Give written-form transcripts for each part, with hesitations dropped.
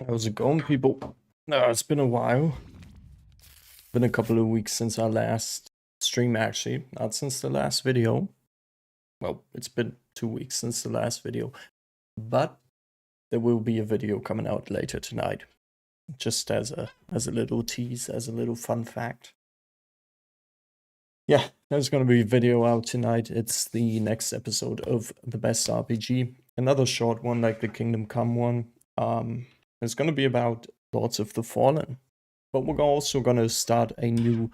How's it going, people? It's been a while. Been a couple of weeks since our last stream, actually. Not since the last video. Well, it's been 2 weeks since the last video. But there will be a video coming out later tonight. Just as a little tease, as a little fun fact. Yeah, there's gonna be a video out tonight. It's the next episode of The Best RPG. Another short one like the Kingdom Come one. It's gonna be about Lords of the Fallen. But we're also gonna start a new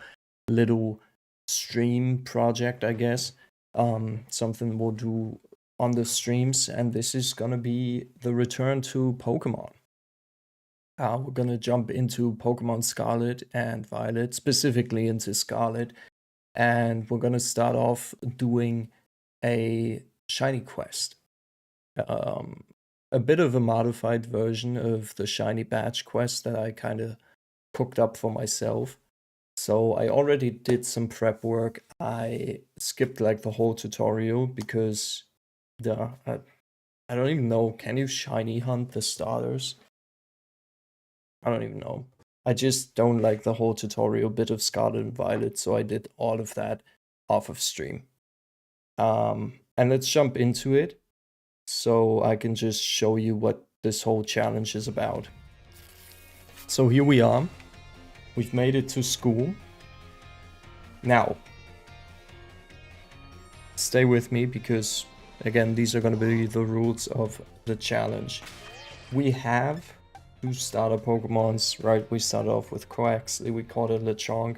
little stream project, I guess. Something we'll do on the streams, and this is gonna be the return to Pokemon. We're gonna jump into Pokemon Scarlet and Violet, specifically into Scarlet, and we're gonna start off doing a shiny quest. A bit of a modified version of the shiny badge quest that I kind of cooked up for myself. So I already did some prep work. I skipped like the whole tutorial because I don't even know, can you shiny hunt the starters? I don't even know. I just don't like the whole tutorial bit of Scarlet and Violet, so I did all of that off of stream. And let's jump into it so I can just show you what this whole challenge is about. So here we are. We've made it to school. Now, stay with me because, again, these are going to be the rules of the challenge. We have 2 starter Pokemons, right? We start off with Quaxley, we called it Lechonk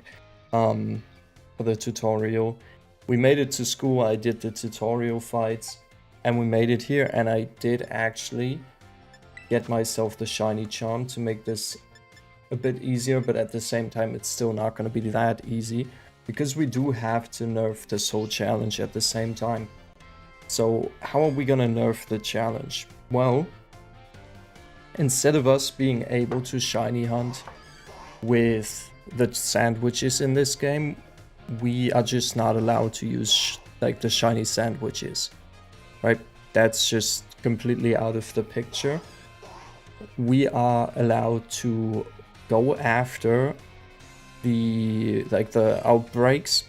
for the tutorial. We made it to school, I did the tutorial fights, and we made it here, and I did actually get myself the shiny charm to make this a bit easier, but at the same time it's still not going to be that easy because we do have to nerf this whole challenge at the same time. So how are we going to nerf the challenge? Well, instead of us being able to shiny hunt with the sandwiches in this game, we are just not allowed to use like the shiny sandwiches, right? That's just completely out of the picture. We are allowed to go after the outbreaks.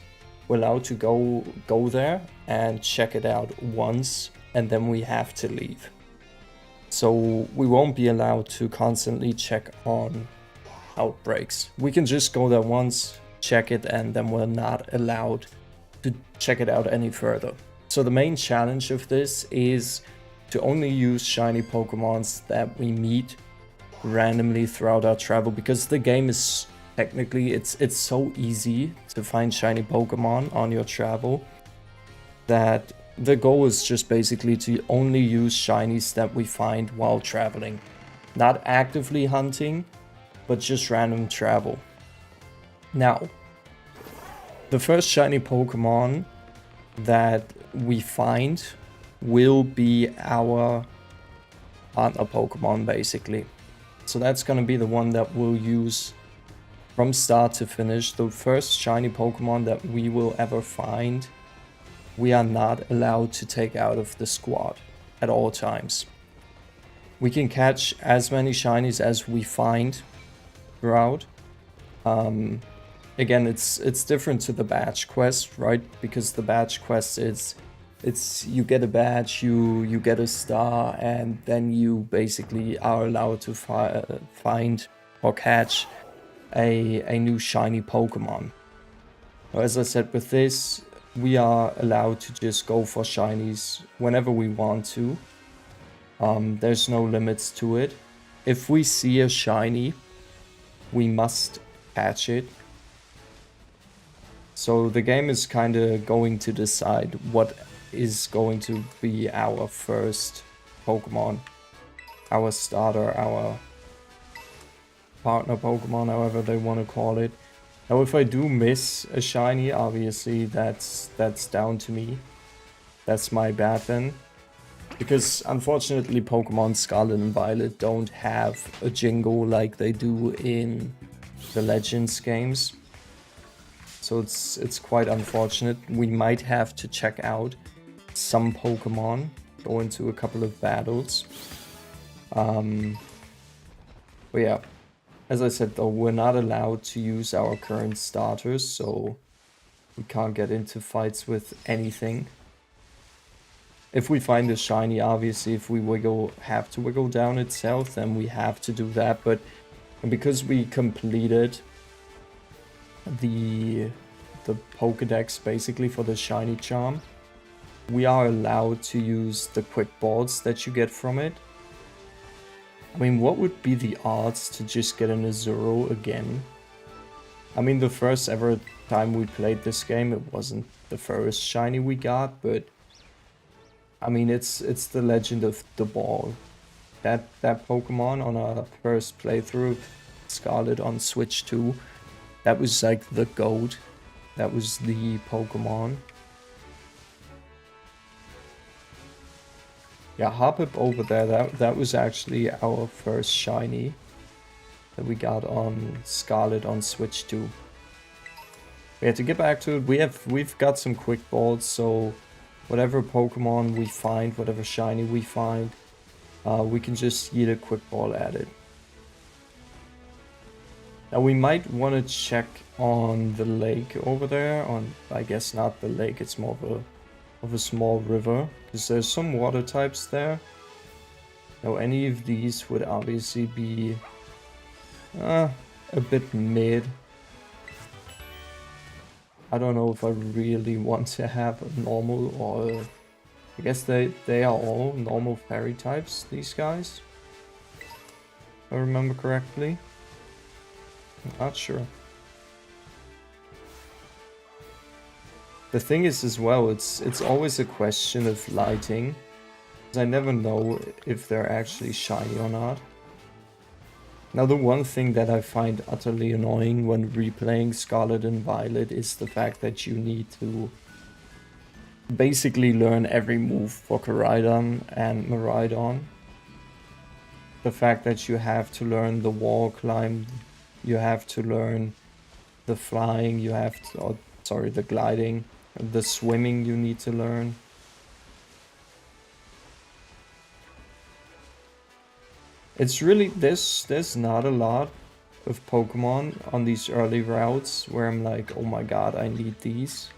We're allowed to go there and check it out once, and then we have to leave. So we won't be allowed to constantly check on outbreaks. We can just go there once, check it, and then we're not allowed to check it out any further. So the main challenge of this is to only use shiny Pokemons that we meet randomly throughout our travel, because the game is technically it's so easy to find shiny Pokemon on your travel that the goal is just basically to only use shinies that we find while traveling. Not actively hunting, but just random travel. Now, the first shiny Pokemon that we find will be our partner Pokemon, basically. So that's going to be the one that we'll use from start to finish. The first shiny Pokemon that we will ever find, we are not allowed to take out of the squad at all times. We can catch as many shinies as we find throughout. Again, it's different to the badge quest, right? Because the badge quest is you get a badge, you get a star, and then you basically are allowed to find or catch a new shiny Pokemon. As I said, with this, we are allowed to just go for shinies whenever we want to. There's no limits to it. If we see a shiny, we must catch it. So the game is kind of going to decide what is going to be our first Pokemon, our starter, our partner Pokemon, however they want to call it. Now, if I do miss a shiny, obviously that's down to me. That's my bad then. Because unfortunately Pokemon Scarlet and Violet don't have a jingle like they do in the Legends games. So it's quite unfortunate. We might have to check out some Pokemon, go into a couple of battles. But yeah, as I said though, we're not allowed to use our current starters, so we can't get into fights with anything. If we find a shiny, obviously, if we have to wiggle down itself, then we have to do that. But because we completed the Pokédex basically for the shiny charm, we are allowed to use the quick balls that you get from it. I mean, what would be the odds to just get an Azuro again? I mean, the first ever time we played this game, it wasn't the first shiny we got, but I mean, it's the legend of the ball. That Pokemon on our first playthrough of Scarlet on Switch 2, that was like the GOAT. That was the Pokemon. Yeah, Hoppip over there, that was actually our first shiny that we got on Scarlet on Switch 2. Yeah, to get back to it, we've got some quick balls, so whatever Pokemon we find, whatever shiny we find, we can just yeet a quick ball at it. Now we might want to check on the lake over there, I guess not the lake, it's more of a small river, because there's some water types there. Now any of these would obviously be a bit mid. I don't know if I really want to have a normal or... I guess they are all normal fairy types, these guys. If I remember correctly. I'm not sure. The thing is as well, it's always a question of lighting. Because I never know if they're actually shiny or not. Now the one thing that I find utterly annoying when replaying Scarlet and Violet is the fact that you need to basically learn every move for Koraidon and Miraidon. The fact that you have to learn the wall climb, you have to learn the flying, you have to, oh, sorry, the gliding, the swimming you need to learn. It's really, there's not a lot of Pokemon on these early routes where I'm like, oh my god, I need these.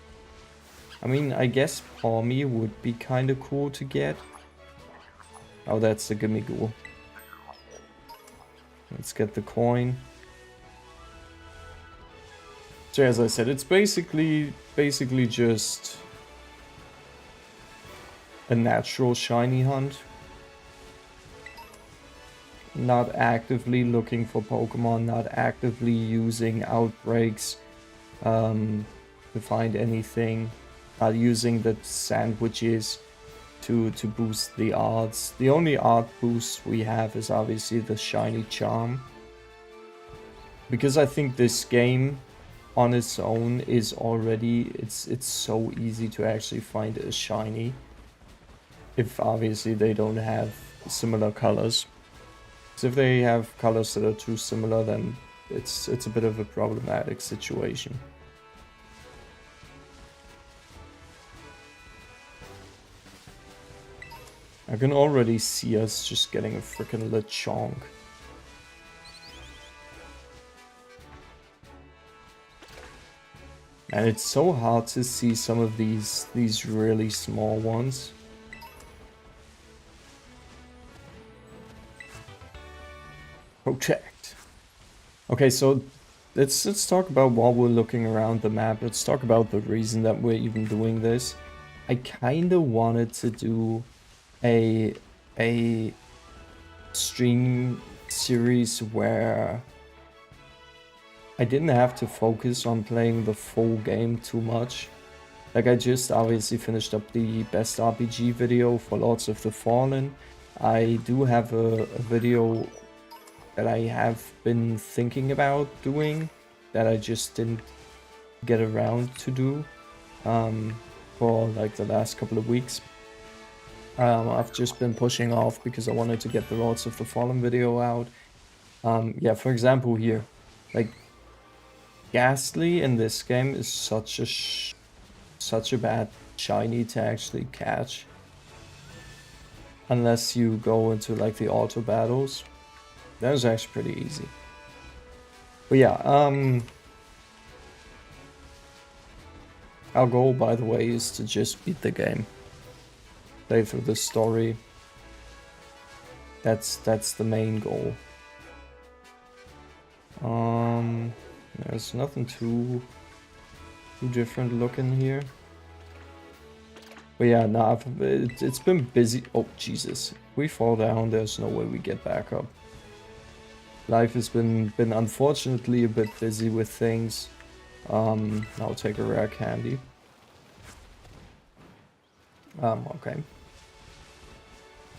I mean, I guess Palmy would be kind of cool to get. Oh, that's the Gimmighoul. Let's get the coin. So as I said, it's basically just a natural shiny hunt. Not actively looking for Pokemon, not actively using outbreaks to find anything, not using the sandwiches to boost the odds. The only odd boost we have is obviously the shiny charm. Because I think this game on its own is already, it's so easy to actually find a shiny. If obviously they don't have similar colors. So if they have colors that are too similar, then it's a bit of a problematic situation. I can already see us just getting a freaking Lechonk. And it's so hard to see some of these really small ones. Protect. Okay, so let's talk about while we're looking around the map. Let's talk about the reason that we're even doing this. I kind of wanted to do a stream series where I didn't have to focus on playing the full game too much. Like, I just obviously finished up the best RPG video for Lords of the Fallen. I do have a video that I have been thinking about doing that I just didn't get around to do for like the last couple of weeks. I've just been pushing off because I wanted to get the Lords of the Fallen video out. Yeah, for example here, like Ghastly in this game is such a bad shiny to actually catch. Unless you go into like the auto battles. That was actually pretty easy. But yeah, our goal, by the way, is to just beat the game. Play through the story. That's the main goal. There's nothing too different looking here. But yeah, nah, it's been busy. Oh, Jesus. If we fall down, there's no way we get back up. Life has been unfortunately a bit busy with things. I'll take a rare candy. Okay.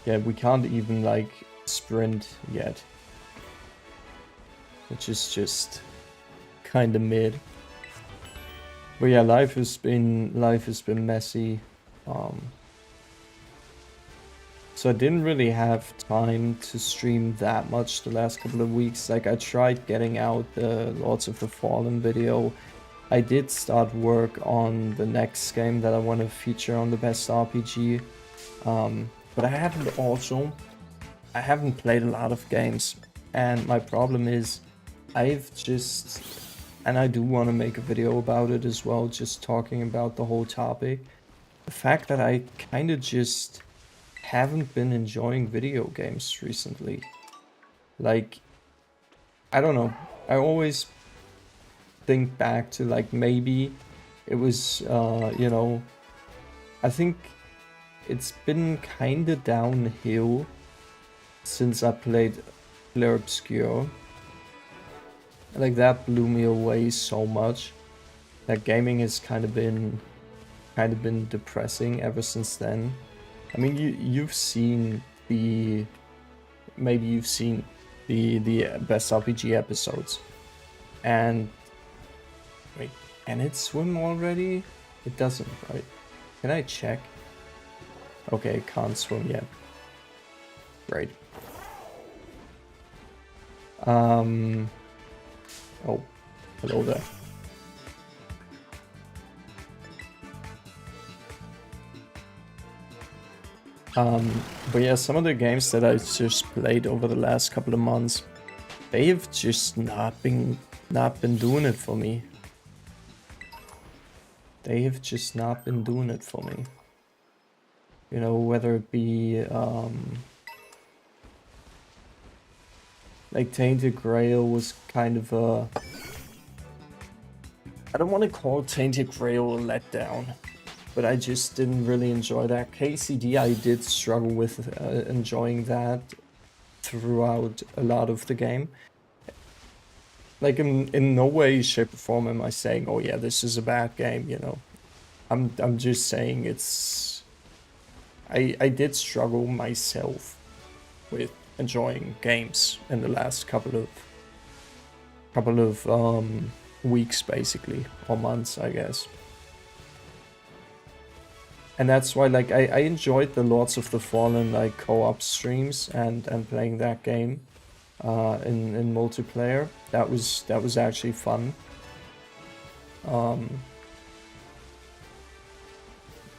Yeah, we can't even, like, sprint yet. Which is just kinda mid. But yeah, life has been messy. So I didn't really have time to stream that much the last couple of weeks. Like, I tried getting out the Lords of the Fallen video. I did start work on the next game that I want to feature on the best RPG. But I haven't played a lot of games. And my problem is, and I do want to make a video about it as well, just talking about the whole topic. The fact that I kind of just haven't been enjoying video games recently. Like, I don't know. I always think back to, like, maybe it was, you know, I think it's been kind of downhill since I played Flare Obscure. Like, that blew me away so much. That gaming has kind of been depressing ever since then. I mean, you've seen the best RPG episodes, and wait, can it swim already? It doesn't, right? Can I check? Okay, it can't swim yet. Great. Oh, hello there. But yeah, some of the games that I just played over the last couple of months, they've just not been doing it for me. They have just not been doing it for me. You know, whether it be like Tainted Grail was kind of a... I don't want to call Tainted Grail a letdown, but I just didn't really enjoy that. KCD, I did struggle with enjoying that throughout a lot of the game. Like, in no way, shape, or form am I saying, oh yeah, this is a bad game, you know. I'm just saying it's... I did struggle myself with enjoying games in the last couple of weeks, basically, or months, I guess. And that's why, like, I enjoyed the Lords of the Fallen, like, co-op streams and playing that game in multiplayer. That was actually fun.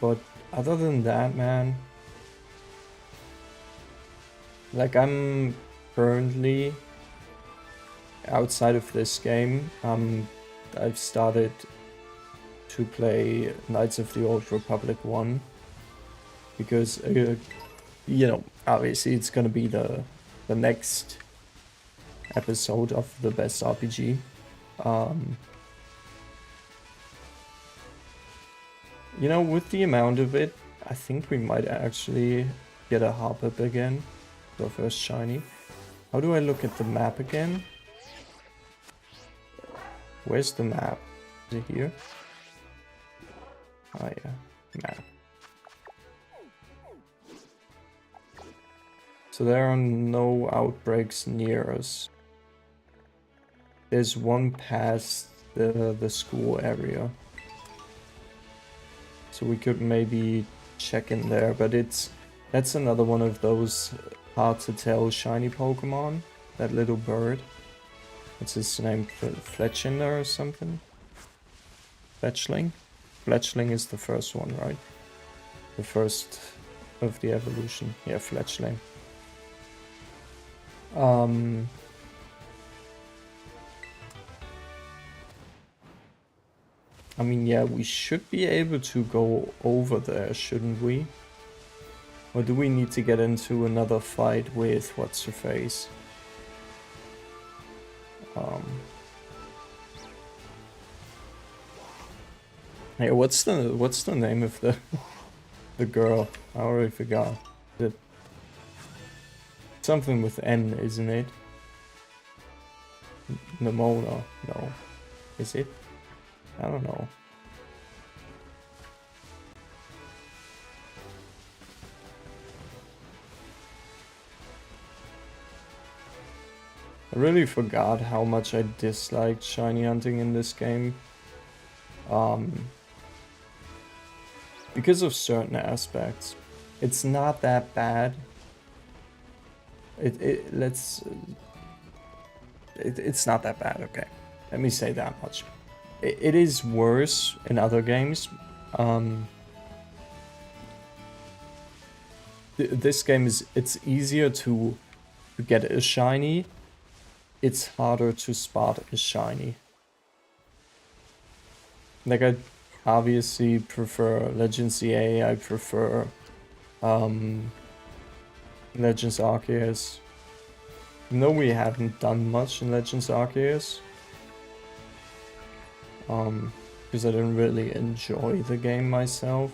But other than that, man, like, I'm currently outside of this game. I've started to play Knights of the Old Republic 1 because you know, obviously it's gonna be the next episode of the best RPG. You know, with the amount of it, I think we might actually get a hop-up again. So first shiny. How do I look at the map again? Where's the map? Is it here? Oh yeah, map. So there are no outbreaks near us. There's one past the school area. So we could maybe check in there, but that's another one of those hard to tell shiny Pokemon. That little bird. What's his name? Fletchinder or something? Fletchling? Fletchling is the first one, right? The first of the evolution. Yeah, Fletchling. Um, I mean, yeah, we should be able to go over there, shouldn't we? Or do we need to get into another fight with what's-her-face? Hey, what's the name of the girl? I already forgot. It, something with N, isn't it? Nimona? No. Is it? I don't know. I really forgot how much I disliked shiny hunting in this game. Because of certain aspects. It's not that bad. It's not that bad, okay. Let me say that much. It is worse in other games. This game it's easier to get a shiny. It's harder to spot a shiny. Like, I obviously prefer Legends CA, I prefer Legends Arceus. No, we haven't done much in Legends Arceus. Because I didn't really enjoy the game myself.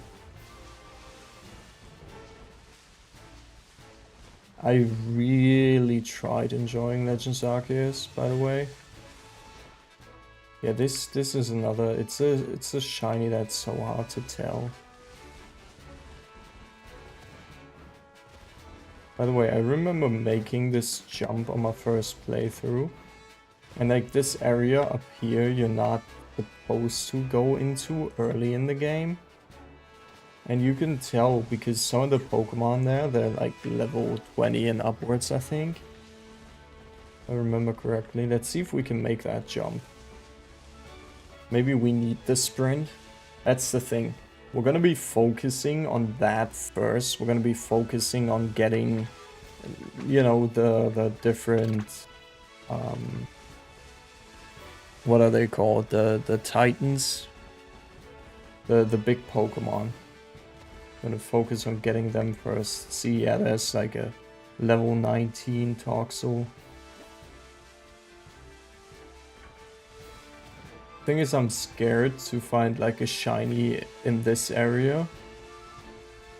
I really tried enjoying Legends Arceus, by the way. Yeah, this is another. It's a shiny that's so hard to tell. By the way, I remember making this jump on my first playthrough, and like this area up here, you're not supposed to go into early in the game. And you can tell because some of the Pokemon there, they're like level 20 and upwards, I think. If I remember correctly. Let's see if we can make that jump. Maybe we need the sprint. That's the thing. We're gonna be focusing on that first. We're gonna be focusing on getting, you know, the different, what are they called? The Titans. The big Pokemon. Gonna focus on getting them first. See, yeah, there's like a level 19 Toxel. Thing is, I'm scared to find like a shiny in this area.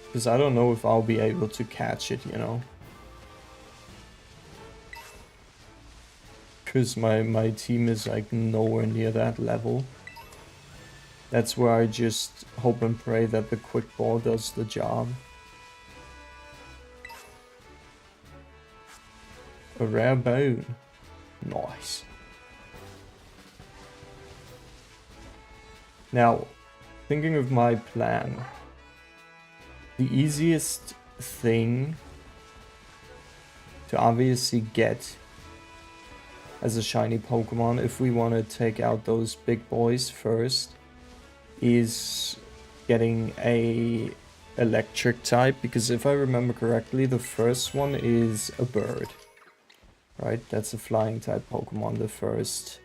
Because I don't know if I'll be able to catch it, you know. Because my team is like nowhere near that level. That's where I just hope and pray that the quick ball does the job. A rare bone. Nice. Now, thinking of my plan. The easiest thing to obviously get as a shiny Pokemon, if we want to take out those big boys first, is getting a electric type, because if I remember correctly, the first one is a bird, right? That's a flying type Pokemon, the first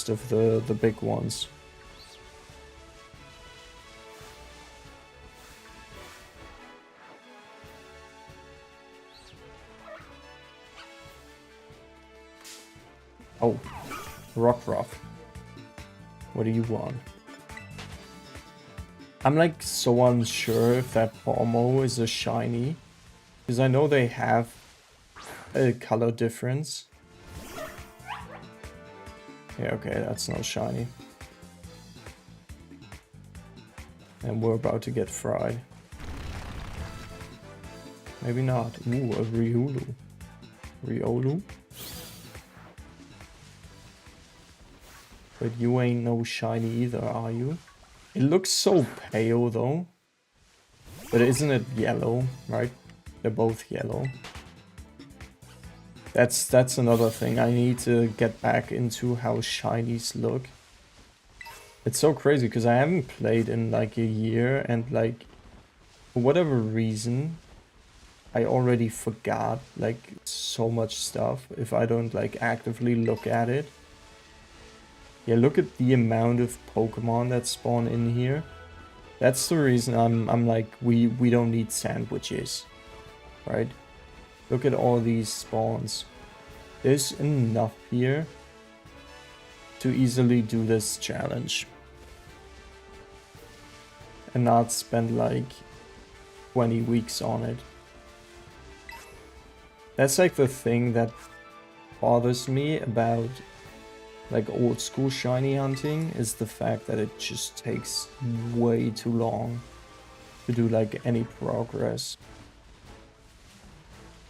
of the big ones. Oh, Rockruff. What do you want? I'm like so unsure if that Pomo is a shiny, because I know they have a color difference. Yeah, okay, that's not shiny. And we're about to get fried. Maybe not. Ooh, a Riolu. Riolu? But you ain't no shiny either, are you? It looks so pale though. But isn't it yellow, right? They're both yellow. That's another thing. I need to get back into how shinies look. It's so crazy because I haven't played in like a year, and like for whatever reason I already forgot like so much stuff if I don't like actively look at it. Yeah, look at the amount of Pokemon that spawn in here. That's the reason I'm like we don't need sandwiches, right? Look at all these spawns. There's enough here to easily do this challenge and not spend like 20 weeks on it. That's like the thing that bothers me about like old school shiny hunting, is the fact that it just takes way too long to do like any progress.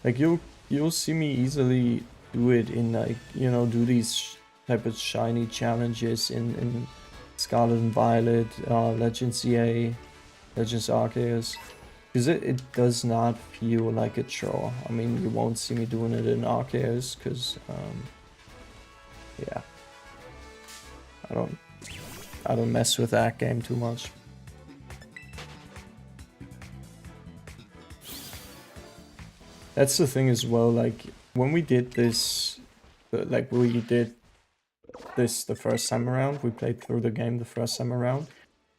Like you'll see me easily do it in like, you know, do these type of shiny challenges in Scarlet and Violet, Legends EA, Legends Arceus. Because it does not feel like a chore. I mean, you won't see me doing it in Arceus, because, yeah. I don't mess with that game too much. That's the thing as well, like, when we did this, like, we did this the first time around, we played through the game the first time around,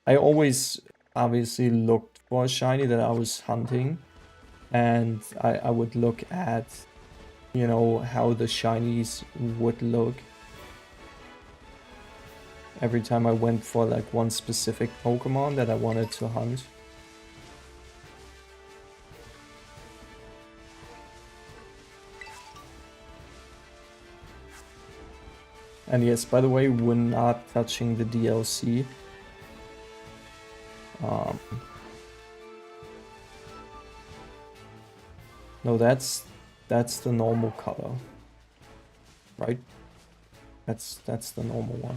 I always obviously looked for a shiny that I was hunting, and I would look at, you know, how the shinies would look every time I went for like one specific Pokemon that I wanted to hunt. And yes, by the way, we're not touching the DLC. No, that's the normal color, right? That's the normal one.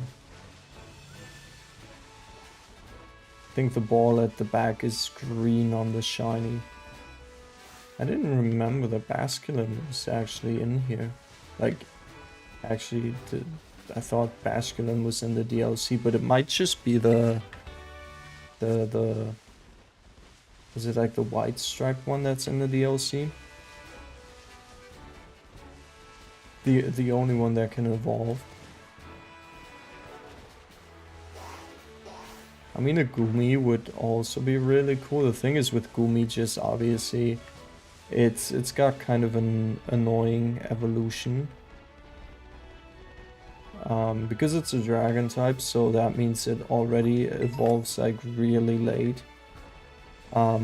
I think the ball at the back is green on the shiny. I didn't remember the Basculin was actually in here. Like, actually, I thought Basculin was in the DLC, but it might just be the is it like the white striped one that's in the DLC? The only one that can evolve. I mean, a Goomy would also be really cool. The thing is with Goomy, just obviously, it's got kind of an annoying evolution. Because it's a dragon type, so that means it already evolves like really late. I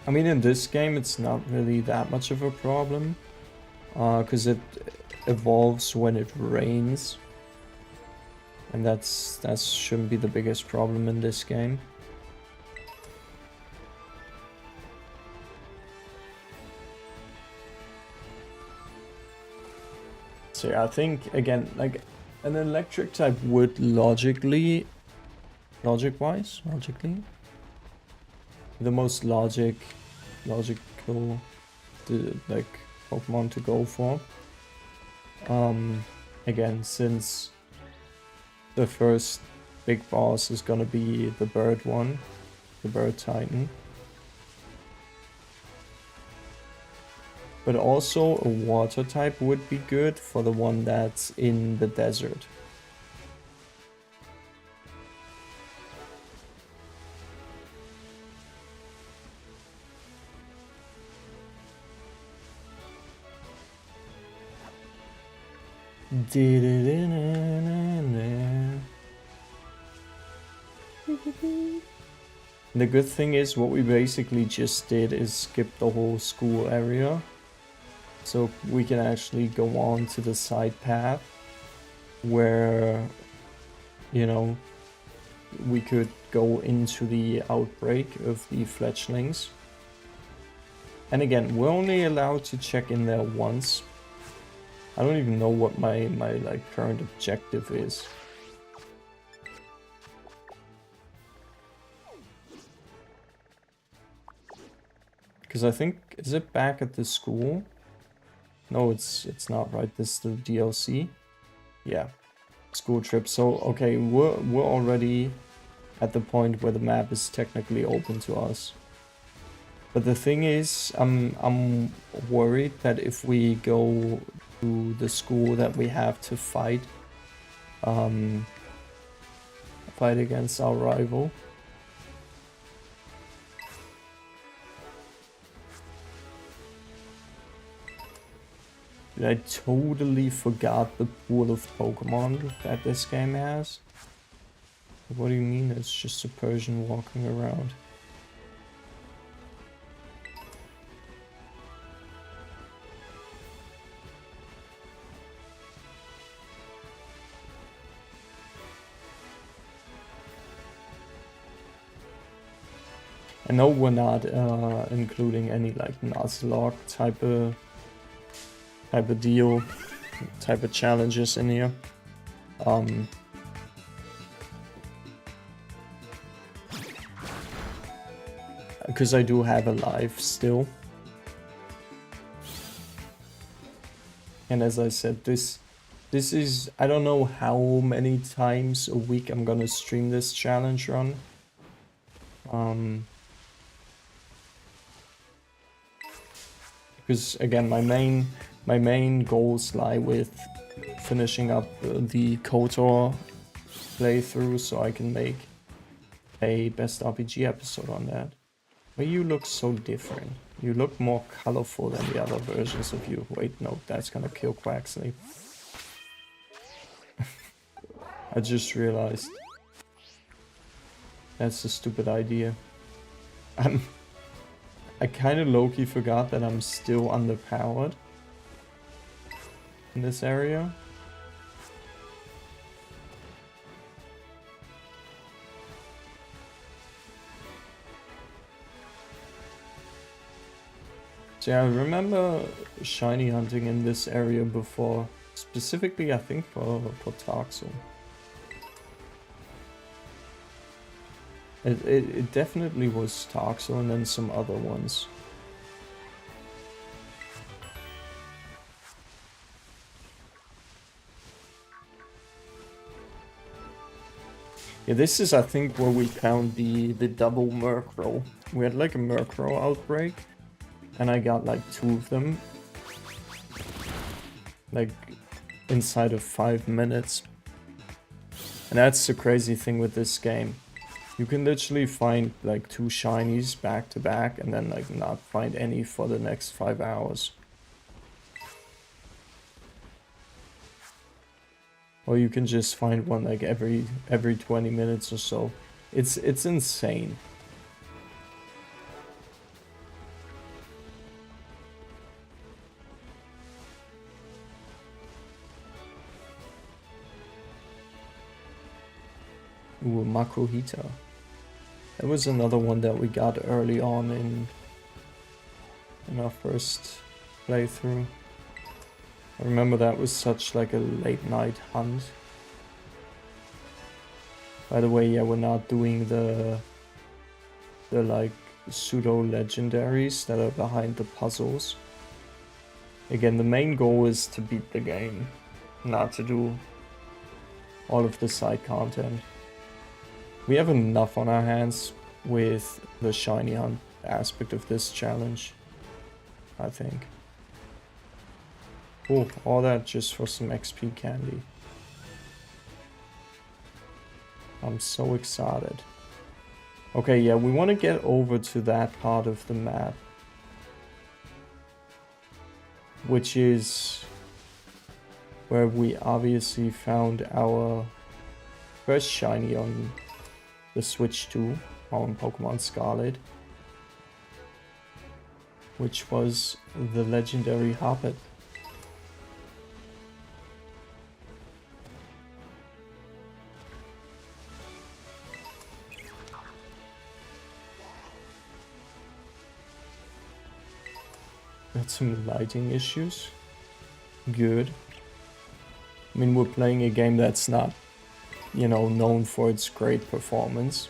mean, in this game, it's not really that much of a problem, because it evolves when it rains. And that shouldn't be the biggest problem in this game. So yeah, I think, again, like, an electric type would logically, the most logical, like, Pokemon to go for. Again, since the first big boss is gonna be the bird one, the bird titan. But also a water type would be good for the one that's in the desert. The good thing is what we basically just did is skip the whole school area. So we can actually go on to the side path where, you know, we could go into the outbreak of the fletchlings. And again, we're only allowed to check in there once. I don't even know what my like current objective is. Because I think, is it back at the school? No, it's not, right? This is the DLC. Yeah, school trip. So okay, we're already at the point where the map is technically open to us. But the thing is, I'm worried that if we go to the school that we have to fight, fight against our rival. I totally forgot the pool of Pokemon that this game has. What do you mean it's just a Persian walking around? I know we're not including any like Nuzlocke type of deal, type of challenges in here. Because I do have a life still. And as I said, this is, I don't know how many times a week I'm gonna stream this challenge run. Because again, my main goals lie with finishing up the KOTOR playthrough so I can make a best RPG episode on that. But you look so different. You look more colorful than the other versions of you. Wait, no, that's gonna kill Quaxley. I just realized. That's a stupid idea. I kinda low-key forgot that I'm still underpowered in this area. So yeah, I remember shiny hunting in this area before, specifically I think for Toxel. It definitely was Toxel and then some other ones. Yeah, this is I think where we found the double Murkrow. We had like a Murkrow outbreak. And I got like 2 of them. Like inside of 5 minutes. And that's the crazy thing with this game. You can literally find like 2 shinies back to back and then like not find any for the next 5 hours. Or you can just find one like every 20 minutes or so. It's insane. Ooh, Makuhita. That was another one that we got early on in our first playthrough. I remember that was such like a late night hunt. By the way, yeah, we're not doing the like pseudo legendaries that are behind the puzzles. Again, the main goal is to beat the game, not to do all of the side content. We have enough on our hands with the shiny hunt aspect of this challenge, I think. Cool, all that just for some XP candy. I'm so excited. Okay, yeah, we want to get over to that part of the map, which is where we obviously found our first shiny on the Switch 2 on Pokemon Scarlet, which was the legendary Hoppet. Got some lighting issues. Good. I mean, we're playing a game that's not, you know, known for its great performance.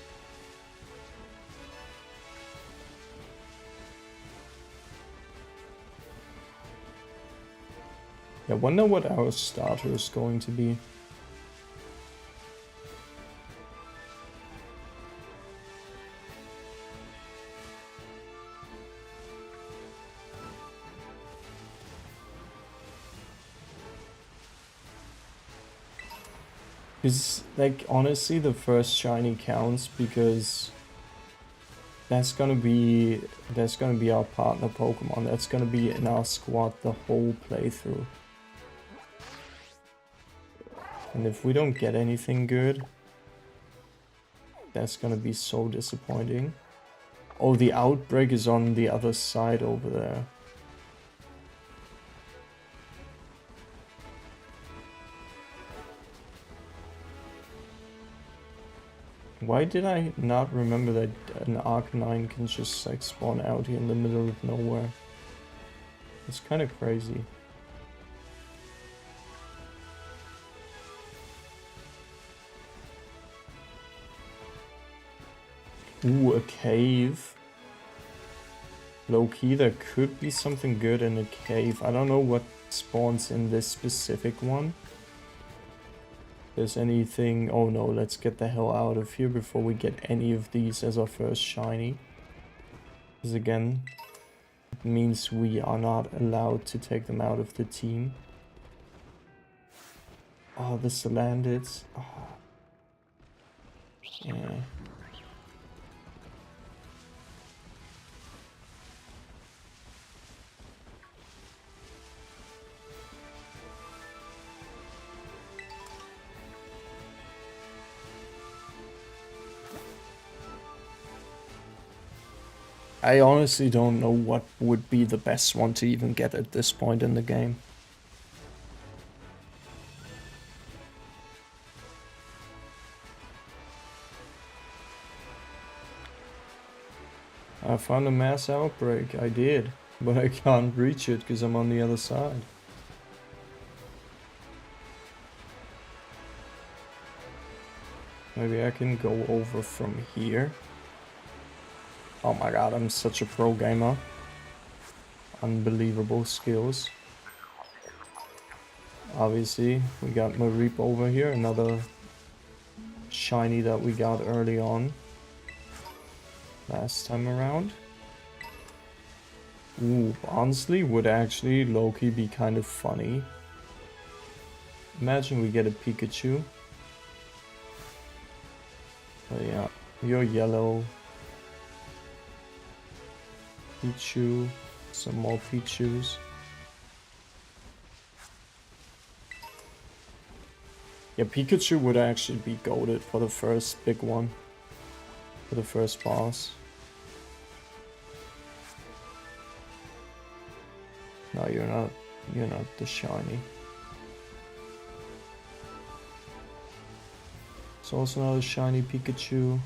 I wonder what our starter is going to be. Because, like, honestly, the first shiny counts because that's gonna be our partner Pokemon. That's gonna be in our squad the whole playthrough. And if we don't get anything good, that's gonna be so disappointing. Oh, the outbreak is on the other side over there. Why did I not remember that an Arcanine can just like spawn out here in the middle of nowhere? It's kind of crazy. Ooh, a cave. Low-key, there could be something good in a cave. I don't know what spawns in this specific one. If there's anything... Oh no, let's get the hell out of here before we get any of these as our first shiny. Because again, it means we are not allowed to take them out of the team. Oh, the Salandits. Oh. Yeah. I honestly don't know what would be the best one to even get at this point in the game. I found a mass outbreak, I did, but I can't reach it because I'm on the other side. Maybe I can go over from here. Oh my god, I'm such a pro gamer. Unbelievable skills. Obviously, we got Mareep over here, another shiny that we got early on. Last time around. Ooh, honestly, would actually low-key be kind of funny. Imagine we get a Pikachu. Oh yeah, you're yellow. Pichu, some more Pichus. Yeah, Pikachu would actually be goated for the first big one. For the first boss. No, you're not the shiny. It's also another shiny Pikachu.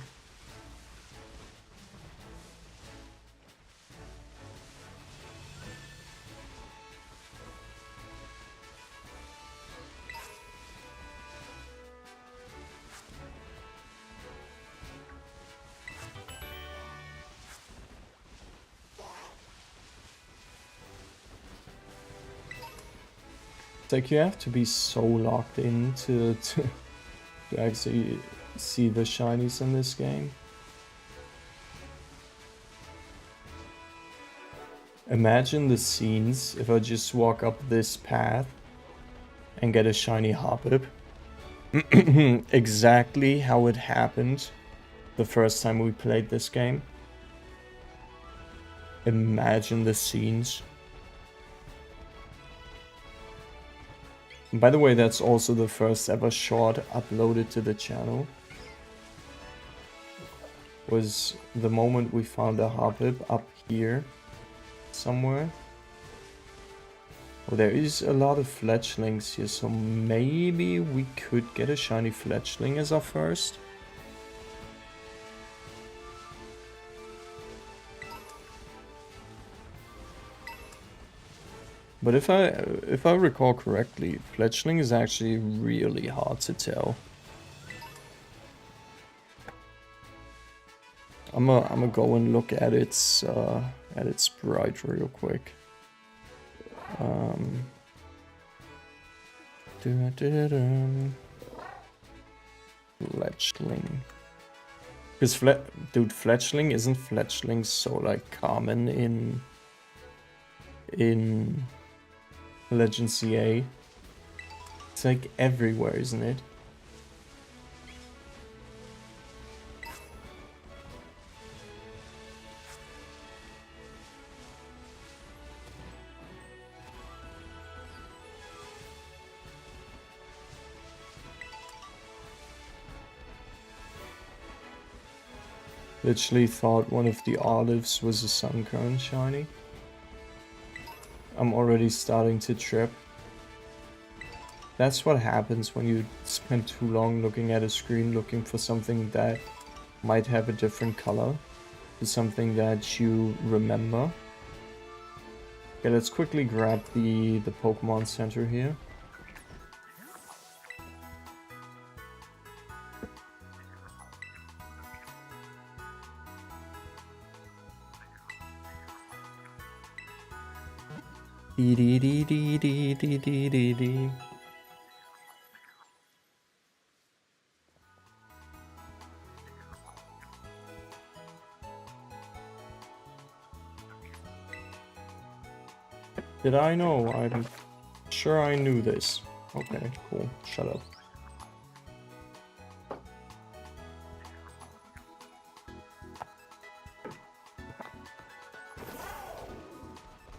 It's like you have to be so locked in to actually see the shinies in this game. Imagine the scenes if I just walk up this path and get a shiny Hoppip. Exactly how it happened the first time we played this game. Imagine the scenes. And by the way, that's also the first ever short uploaded to the channel. Was the moment we found a Hoppip up here somewhere. Oh, there is a lot of fletchlings here, so maybe we could get a shiny fletchling as our first. But if I recall correctly, fletchling is actually really hard to tell. I'm gonna go and look at its sprite real quick. Fletchling. Because dude, fletchling isn't fletchling so like common in Legend CA. It's like everywhere, isn't it? Literally thought one of the olives was a Sunkern shiny. I'm already starting to trip. That's what happens when you spend too long looking at a screen looking for something that might have a different color to something that you remember. Okay, let's quickly grab the Pokemon Center here. Dee dee dee dee dee dee dee dee dee. Did I know? I'm sure I knew this. Okay, cool. Shut up.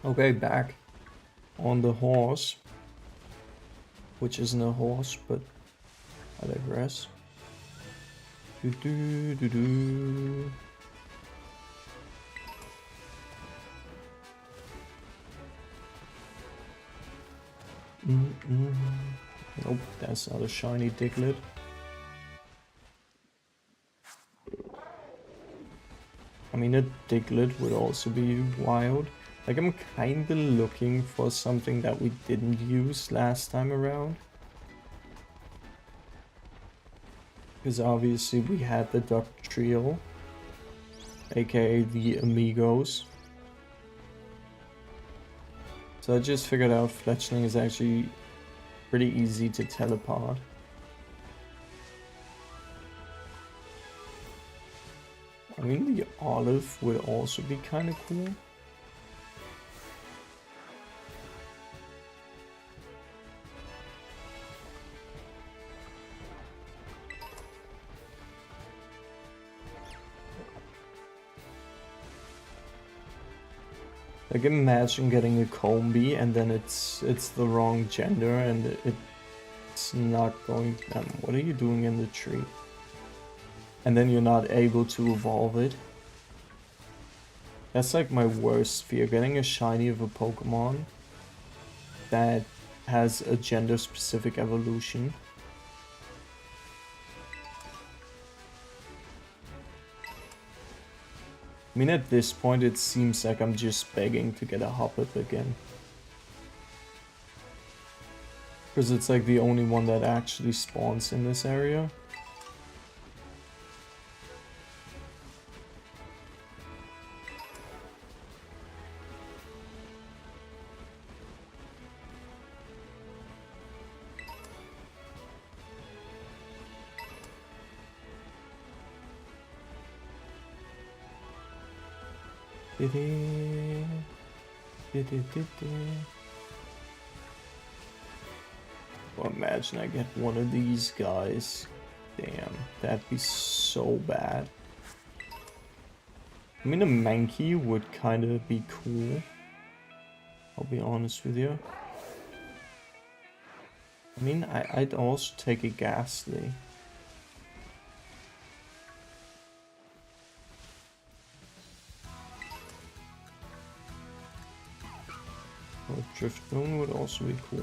Okay, back on the horse. Which isn't a horse, but I digress. Do do do do. Nope, that's not a shiny Diglett. I mean, a Diglett would also be wild. Like, I'm kinda looking for something that we didn't use last time around. Because obviously we had the Duck Trio, aka the Amigos. So I just figured out Fletchling is actually pretty easy to teleport. I mean, the olive would also be kind of cool. Like, imagine getting a Combi and then it's the wrong gender and it's not going. What are you doing in the tree? And then you're not able to evolve it. That's like my worst fear, getting a shiny of a Pokemon that has a gender specific evolution. I mean, at this point it seems like I'm just begging to get a Hoppip again. Because it's like the only one that actually spawns in this area. Well, imagine I get one of these guys. Damn, that'd be so bad. I mean, a Mankey would kind of be cool. I'll be honest with you. I mean, I'd also take a Ghastly. Or Driftbone would also be cool.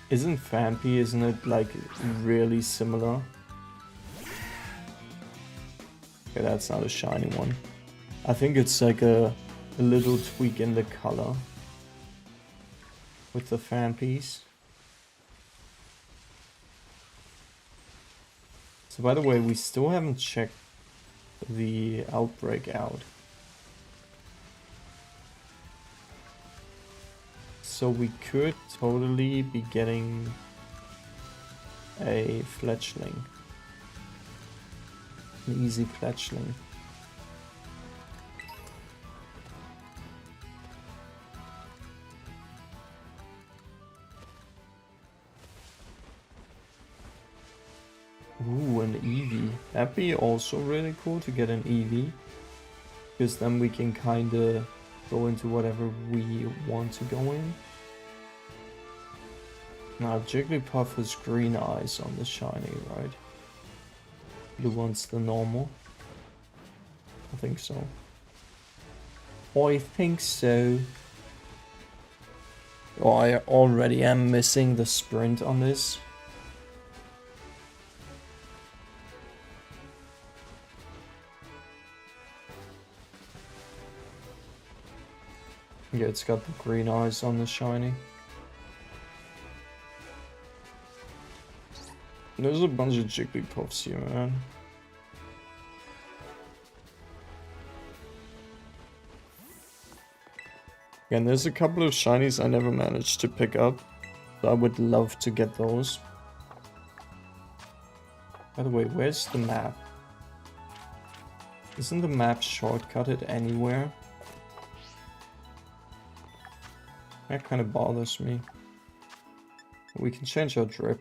Isn't Phanpy, isn't it like really similar? Okay, that's not a shiny one. I think it's like a little tweak in the color with the Phanpys. So by the way, we still haven't checked the outbreak out. So we could totally be getting a Fletchling. An easy Fletchling. Ooh, an Eevee. That'd be also really cool to get an Eevee. Because then we can kind of go into whatever we want to go in. Now, Jigglypuff has green eyes on the shiny, right? Blue one's the normal. I think so. I think so. Oh, I already am missing the sprint on this. Yeah, it's got the green eyes on the shiny. There's a bunch of Jigglypuffs here, man. Again, there's a couple of shinies I never managed to pick up. So I would love to get those. By the way, where's the map? Isn't the map shortcutted anywhere? That kind of bothers me. We can change our drip.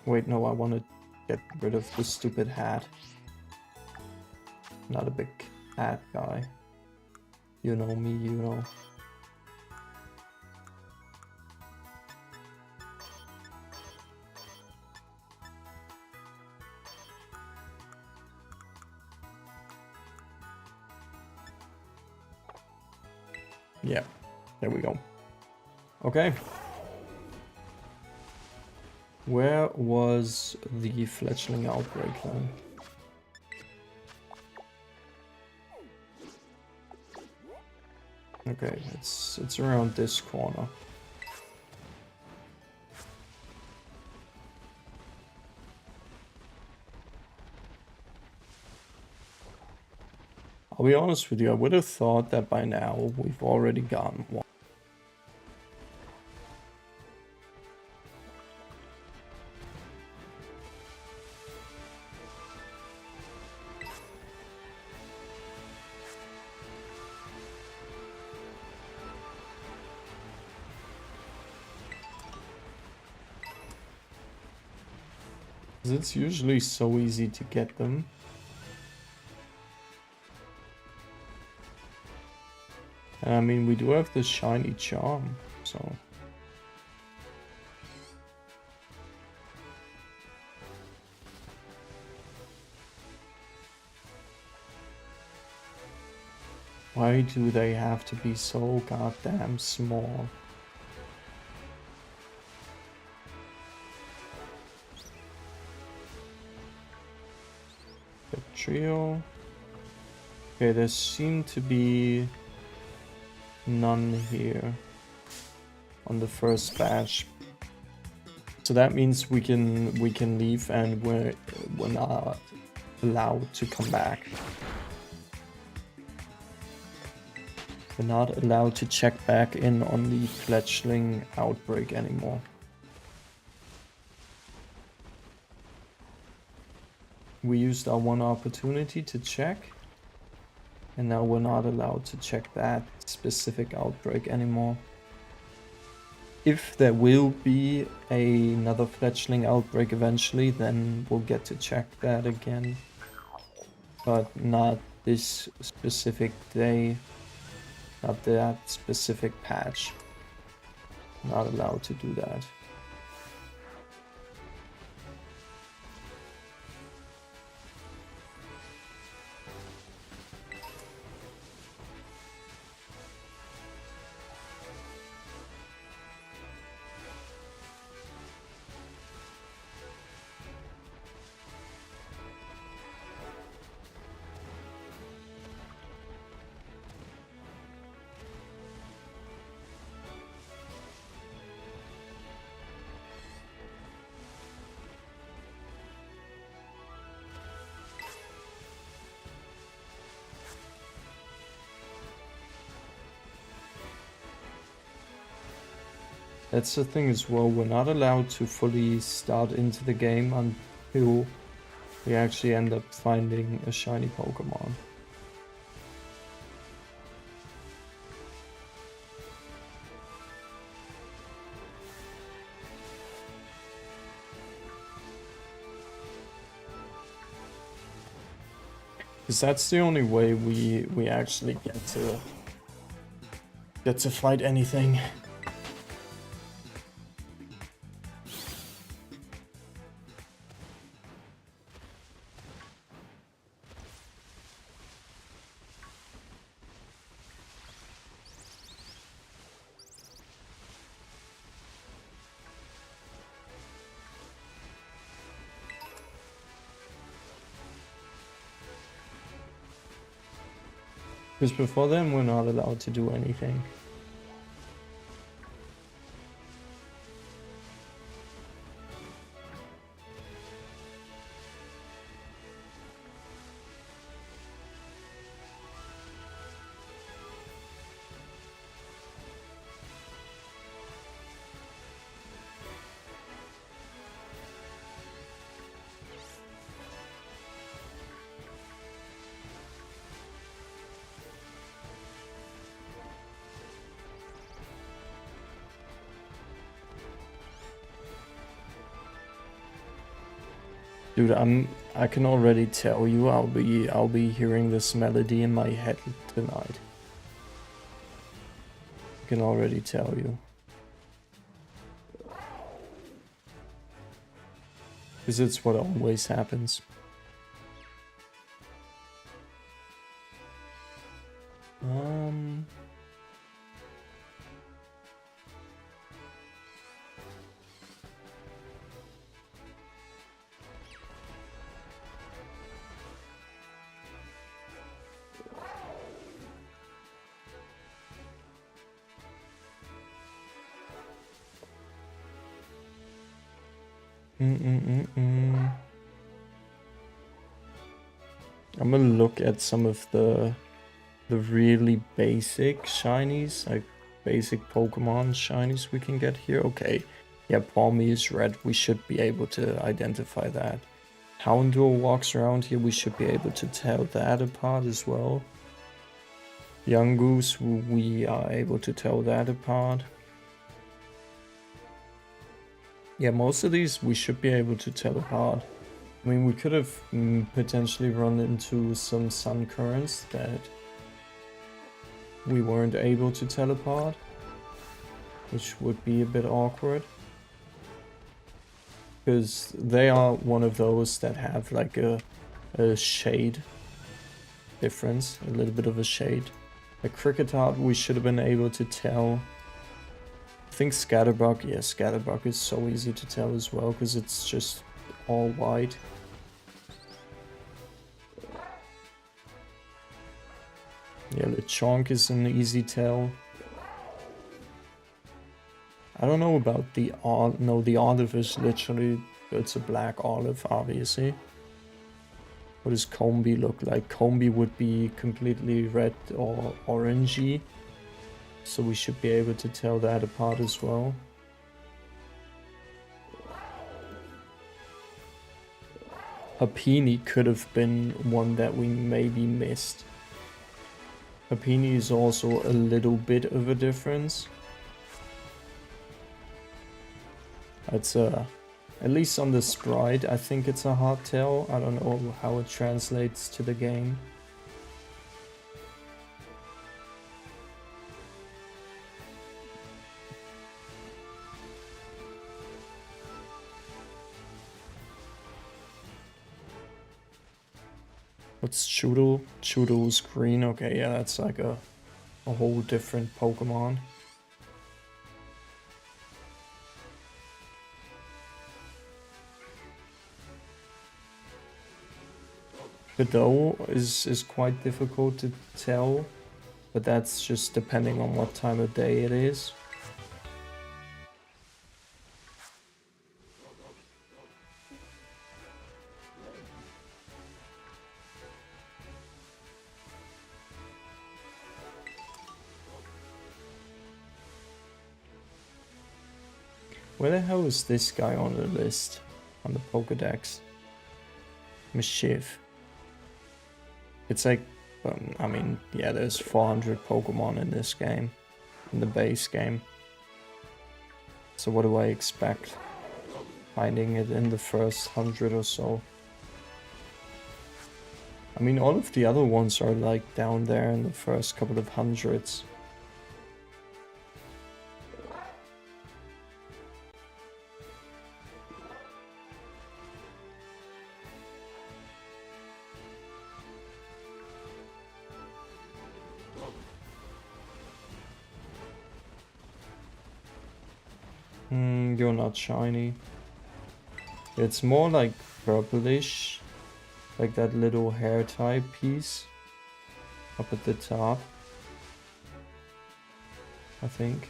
Wait, no, I want to get rid of the stupid hat. Not a big hat guy. You know me, you know. Yeah, there we go. Okay. Where was the fledgling outbreak then? Okay, it's around this corner. I'll be honest with you, I would have thought that by now we've already gotten one. It's usually so easy to get them. And I mean, we do have the shiny charm, so... Why do they have to be so goddamn small? The trio. Okay, there seem to be none here on the first batch. So that means we can leave and we're not allowed to come back. We're not allowed to check back in on the fledgling outbreak anymore. We used our one opportunity to check, and now we're not allowed to check that specific outbreak anymore. If there will be another fledgling outbreak eventually, then we'll get to check that again. But not this specific day, not that specific patch. Not allowed to do that. That's the thing as well, we're not allowed to fully start into the game until we actually end up finding a shiny Pokemon. Because that's the only way we actually get to fight anything. Because before then, we're not allowed to do anything. Dude, I can already tell you I'll be hearing this melody in my head tonight. I can already tell you. Because it's what always happens. I'm gonna look at some of the really basic shinies, like basic Pokemon shinies we can get here. Okay, yeah, Palmy is red. We should be able to identify that. Houndour walks around here. We should be able to tell that apart as well. Young Goose, we are able to tell that apart. Yeah, most of these we should be able to tell apart. I mean, we could have potentially run into some sun currents that we weren't able to tell apart, which would be a bit awkward. Because they are one of those that have like a shade difference, a little bit of a shade. A Cricketart we should have been able to tell. I think Scatterbug, yeah, Scatterbug is so easy to tell as well because it's just all white. Yeah, Lechonk is an easy tell. I don't know about the olive. No, the olive is literally, it's a black olive, obviously. What does Combi look like? Combi would be completely red or orangey. So we should be able to tell that apart as well. Happiny could have been one that we maybe missed. Happiny is also a little bit of a difference. It's at least on the sprite, I think it's a hard tell. I don't know how it translates to the game. What's Choodle? Choodle's green. Okay, yeah, that's like a whole different Pokemon. Godot is quite difficult to tell, but that's just depending on what time of day it is. Where the hell is this guy on the list? On the Pokedex? Mischief. It's like, I mean, yeah, there's 400 Pokemon in this game. In the base game. So what do I expect? Finding it in the first 100 or so. I mean, all of the other ones are like down there in the first couple of hundreds. You're not shiny. It's more like purplish, like that little hair type piece up at the top, I think.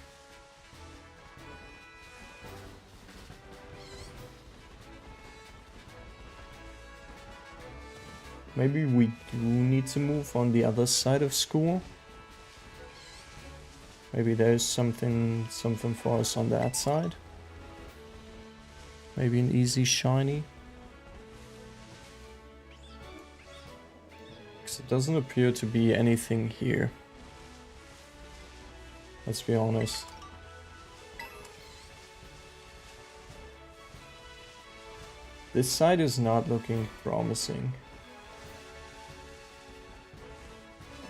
Maybe we do need to move on the other side of school. Maybe there's something for us on that side. Maybe an easy shiny. Because it doesn't appear to be anything here. Let's be honest. This side is not looking promising.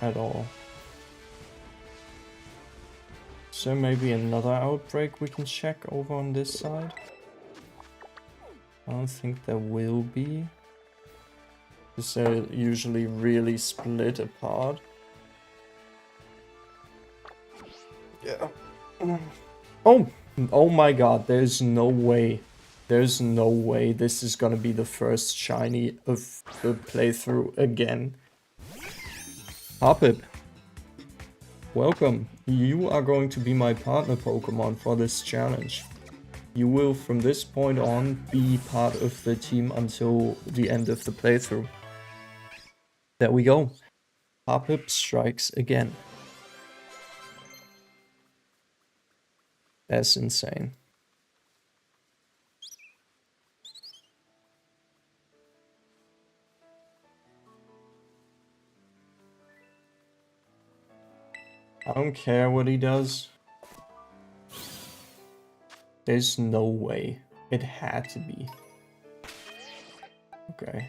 At all. So maybe another outbreak we can check over on this side? I don't think there will be. Because they're usually really split apart. Yeah. Oh my god, there's no way. There's no way this is gonna be the first shiny of the playthrough again. Hoppip. Welcome. You are going to be my partner Pokemon for this challenge. You will from this point on be part of the team until the end of the playthrough. There we go. Hoppip strikes again. That's insane. I don't care what he does. There's no way. It had to be. Okay.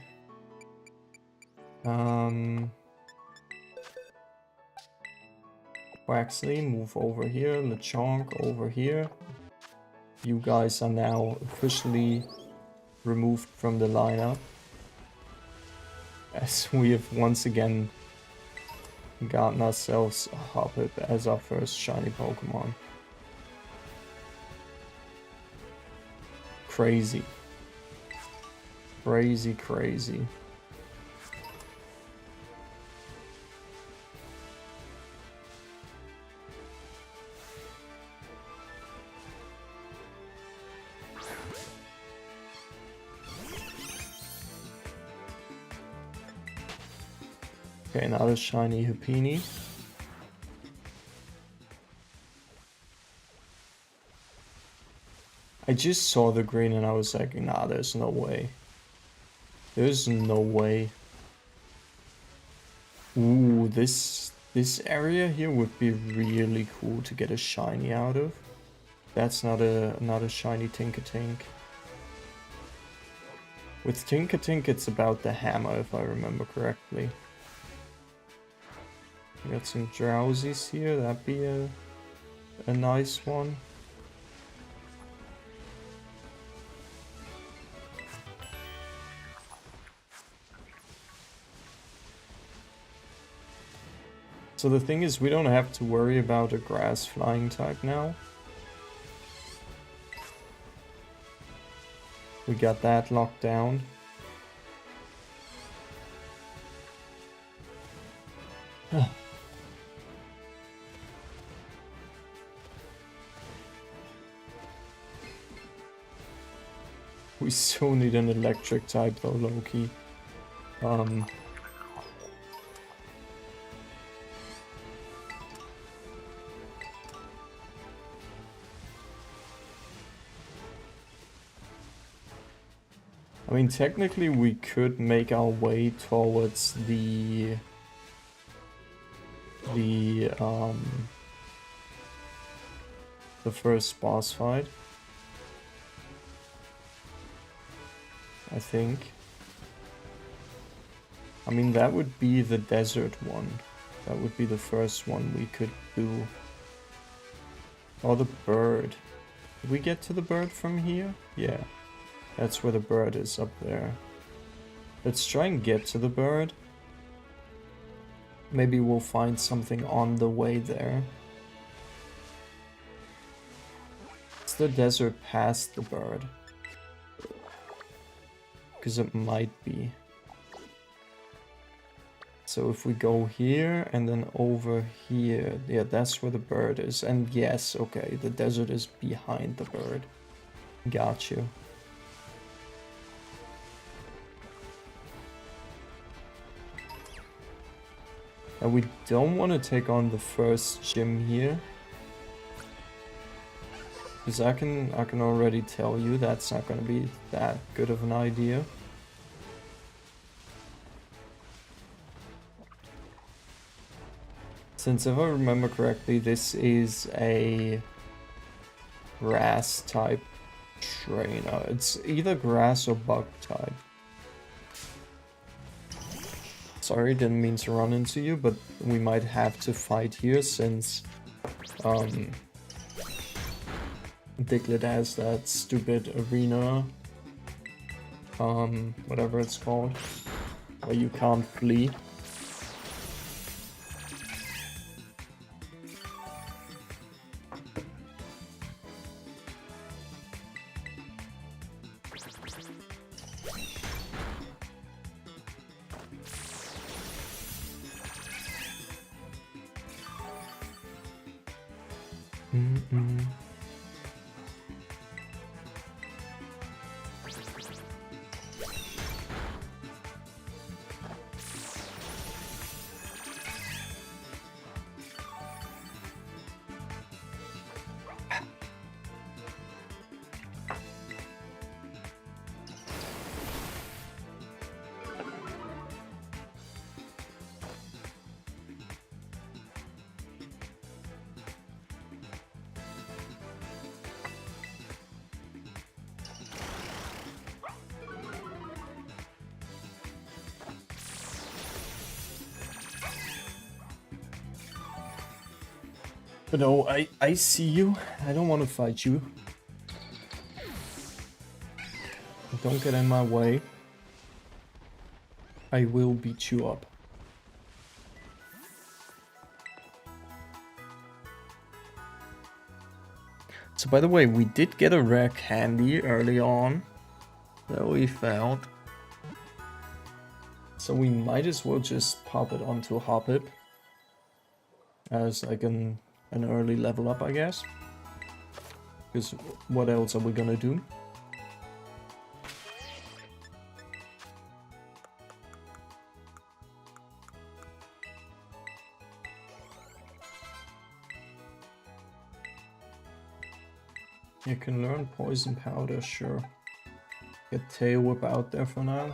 Waxley, move over here. Lechonk over here. You guys are now officially removed from the lineup. As we have once again gotten ourselves a Hoppip as our first shiny Pokemon. Crazy. Crazy, crazy. Okay, another shiny Happiny. I just saw the green and I was like, nah, there's no way. There's no way. Ooh, this area here would be really cool to get a shiny out of. That's not a shiny Tinkatink. With Tinkatink, it's about the hammer, if I remember correctly. We got some Drowsies here, that'd be a nice one. So the thing is, we don't have to worry about a grass flying type now. We got that locked down. We so need an electric type though, Loki. I mean, technically we could make our way towards the first boss fight. I think. I mean, that would be the desert one. That would be the first one we could do. Or the bird. Did we get to the bird from here? Yeah. That's where the bird is, up there. Let's try and get to the bird. Maybe we'll find something on the way there. It's the desert past the bird. Because it might be. So if we go here and then over here, yeah, that's where the bird is. And yes, okay, the desert is behind the bird. Got you. And we don't want to take on the first gym here. Because I can already tell you that's not going to be that good of an idea. Since if I remember correctly, this is a grass type trainer. It's either grass or bug type. Sorry, didn't mean to run into you, but we might have to fight here since Diglett has that stupid arena, whatever it's called, where you can't flee. But no, I see you. I don't want to fight you. Don't get in my way. I will beat you up. So by the way, we did get a rare candy early on that we found. So we might as well just pop it onto Hoppip as like an early level up, I guess. Because what else are we gonna do? You can learn poison powder, sure. Get tail whip out there for now.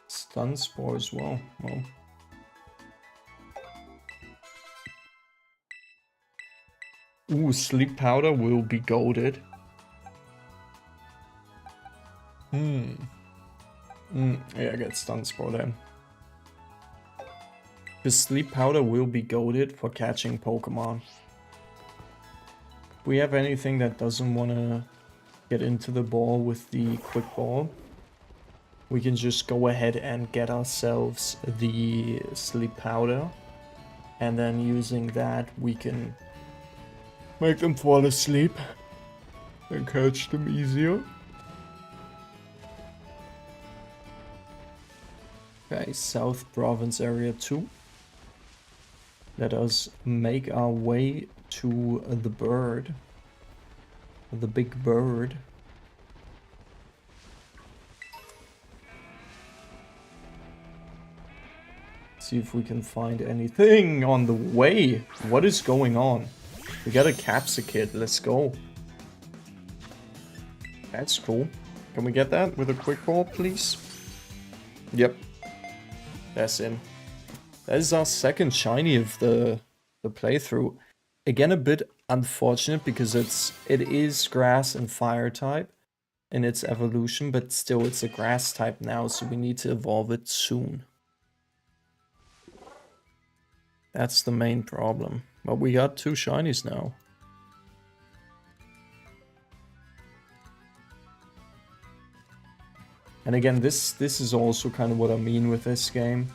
Stun spore as well. Well. Ooh, sleep powder will be golded. Yeah, I get stun spore then. The sleep powder will be goaded for catching Pokemon. If we have anything that doesn't want to get into the ball with the quick ball, we can just go ahead and get ourselves the sleep powder. And then using that, we can make them fall asleep and catch them easier. Okay, South Province Area 2. Let us make our way to the bird. The big bird. See if we can find anything on the way. What is going on? We got a Capsicid, let's go. That's cool. Can we get that with a quick ball, please? Yep. That's in. That is our second shiny of the playthrough. Again, a bit unfortunate because it is grass and fire type. in its evolution, but still it's a grass type now, so we need to evolve it soon. That's the main problem. But we got 2 shinies now. And again, this is also kind of what I mean with this game.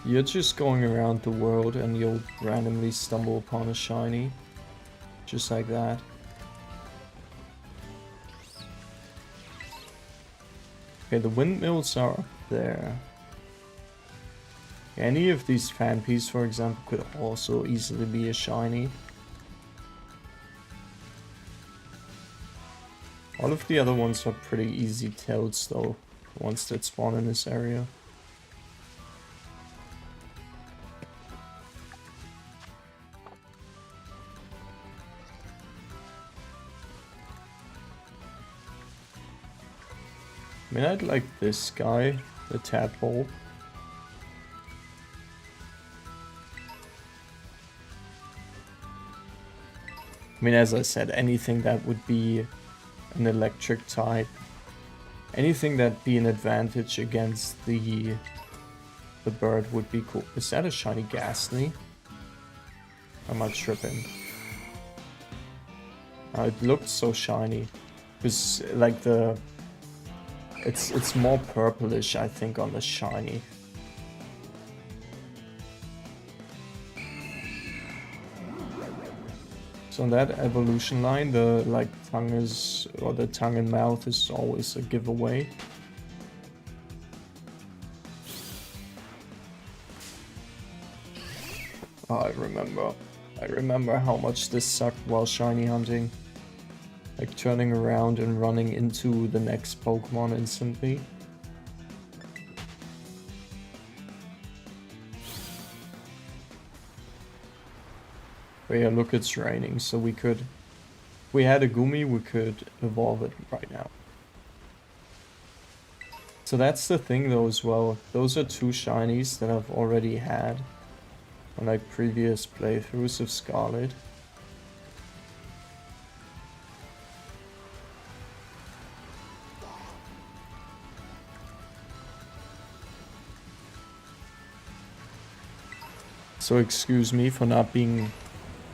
You're just going around the world and you'll randomly stumble upon a shiny. Just like that. Okay, the windmills are up there. Any of these Fanpies, for example, could also easily be a shiny. All of the other ones are pretty easy tells though, the ones that spawn in this area. I mean, I'd like this guy, the tadpole. I mean, as I said, anything that would be an electric type, anything that'd be an advantage against the bird would be cool. Is that a shiny Ghastly? Am I tripping? It looked so shiny. Because like it's more purplish, I think, on the shiny. So on that evolution line, the tongue is, or the tongue and mouth is always a giveaway. Oh, I remember how much this sucked while shiny hunting. Like turning around and running into the next Pokemon instantly. But yeah, look, it's raining, so we could... If we had a Gumi, we could evolve it right now. So that's the thing though as well. Those are 2 shinies that I've already had on like previous playthroughs of Scarlet. So excuse me for not being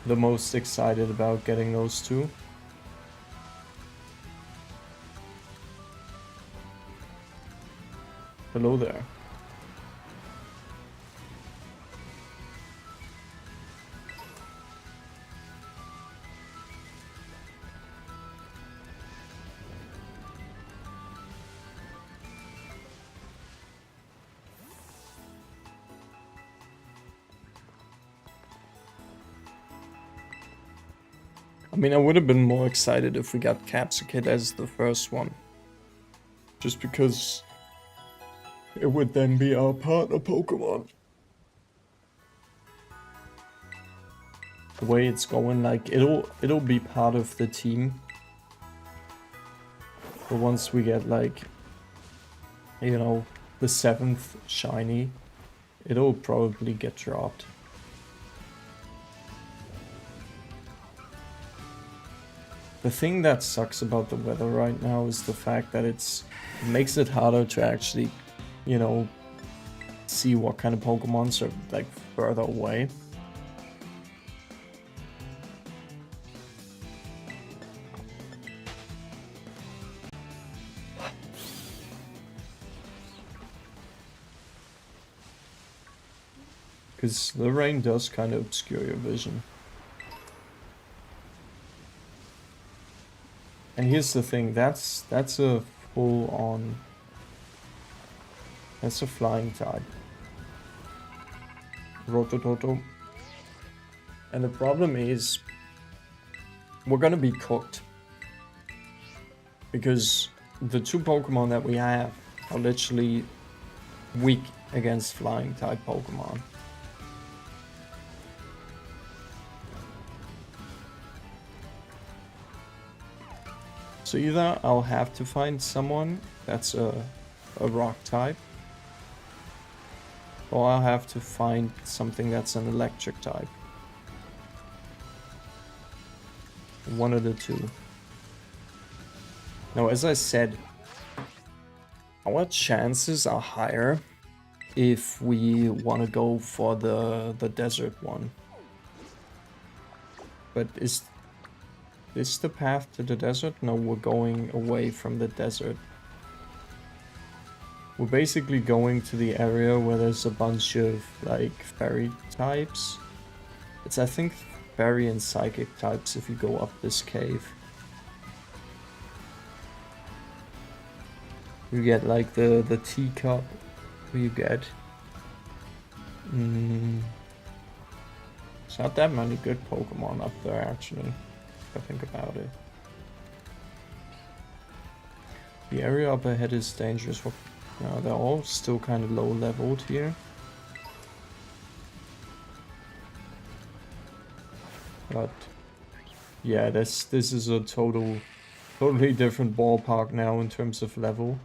the most excited about getting those 2. Hello there. I mean, I would have been more excited if we got Capsicid as the first one. Just because it would then be our partner Pokemon. The way it's going, like, it'll be part of the team. But once we get, like, you know, the 7th shiny, it'll probably get dropped. The thing that sucks about the weather right now is the fact that it makes it harder to actually, you know, see what kind of Pokemons are like further away. Because the rain does kind of obscure your vision. And here's the thing, that's a full-on... That's a flying type. Rotototo. And the problem is, we're gonna be cooked. Because the 2 Pokemon that we have are literally weak against flying type Pokemon. So either I'll have to find someone that's a rock type, or I'll have to find something that's an electric type. One of the 2. Now, as I said, our chances are higher if we want to go for the desert one. But is this the path to the desert? No, we're going away from the desert. We're basically going to the area where there's a bunch of, like, fairy types. It's, I think, fairy and psychic types if you go up this cave. You get, like, the teacup. You get... There's not that many good Pokemon up there, actually, if I think about it. The area up ahead is dangerous. No, they're all still kind of low leveled here. But yeah, this is a totally different ballpark now in terms of level.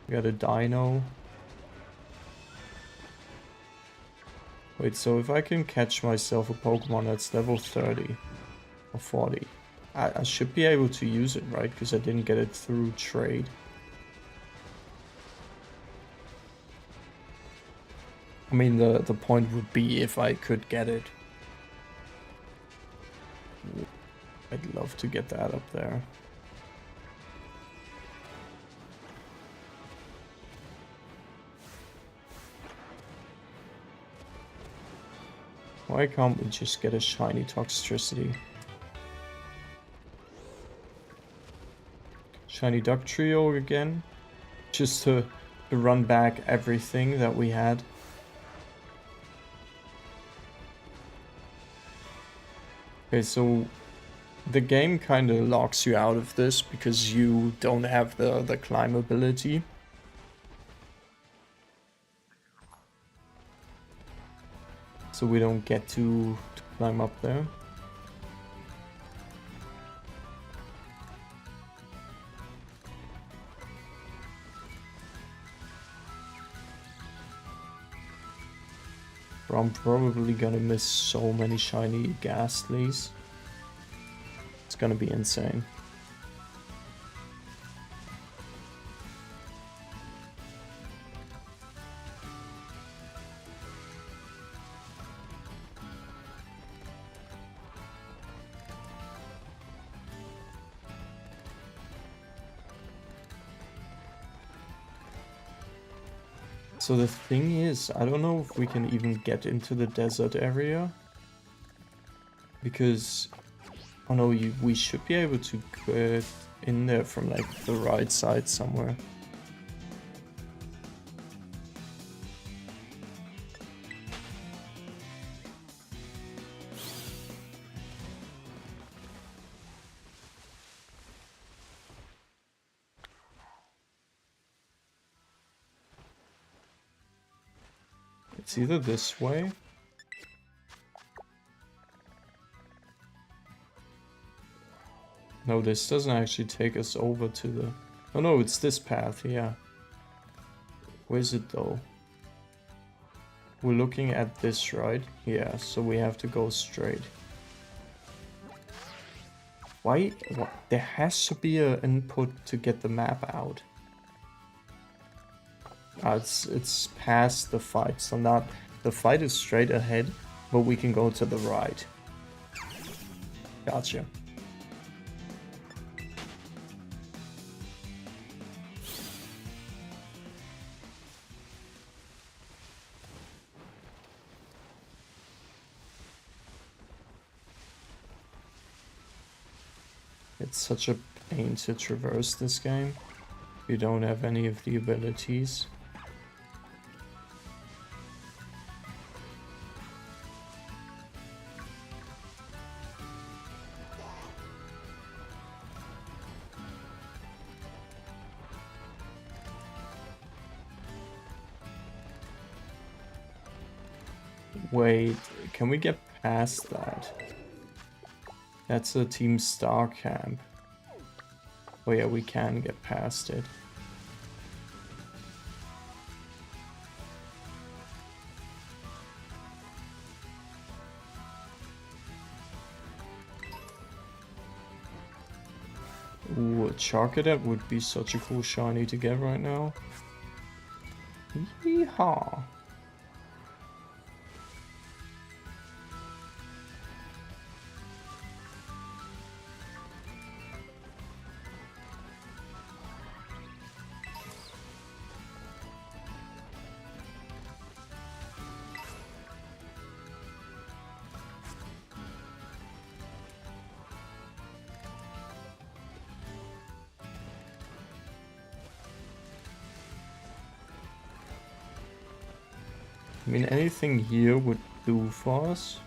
We got a Dino. Wait, so if I can catch myself a Pokemon that's level 30 or 40, I should be able to use it, right? Because I didn't get it through trade. I mean, the point would be if I could get it. I'd love to get that up there. Why can't we just get a shiny Toxtricity? Shiny Duck Trio again? Just to run back everything that we had. Okay, so the game kind of locks you out of this because you don't have the climb ability. So we don't get to climb up there. But I'm probably gonna miss so many shiny Ghastlies. It's gonna be insane. So the thing is, I don't know if we can even get into the desert area. Because, oh no, we should be able to get in there from like the right side somewhere. It's either this way. No, this doesn't actually take us over to the... Oh no, it's this path, yeah. Where's it though? We're looking at this, right? Yeah, so we have to go straight. Why? What? There has to be an input to get the map out. It's past the fight, so not... The fight is straight ahead, but we can go to the right. Gotcha. It's such a pain to traverse this game. You don't have any of the abilities. Wait, can we get past that? That's a Team Star camp. Oh yeah, we can get past it. Ooh, Charcadet would be such a cool shiny to get right now. Yeehaw. I mean, anything here would do for us.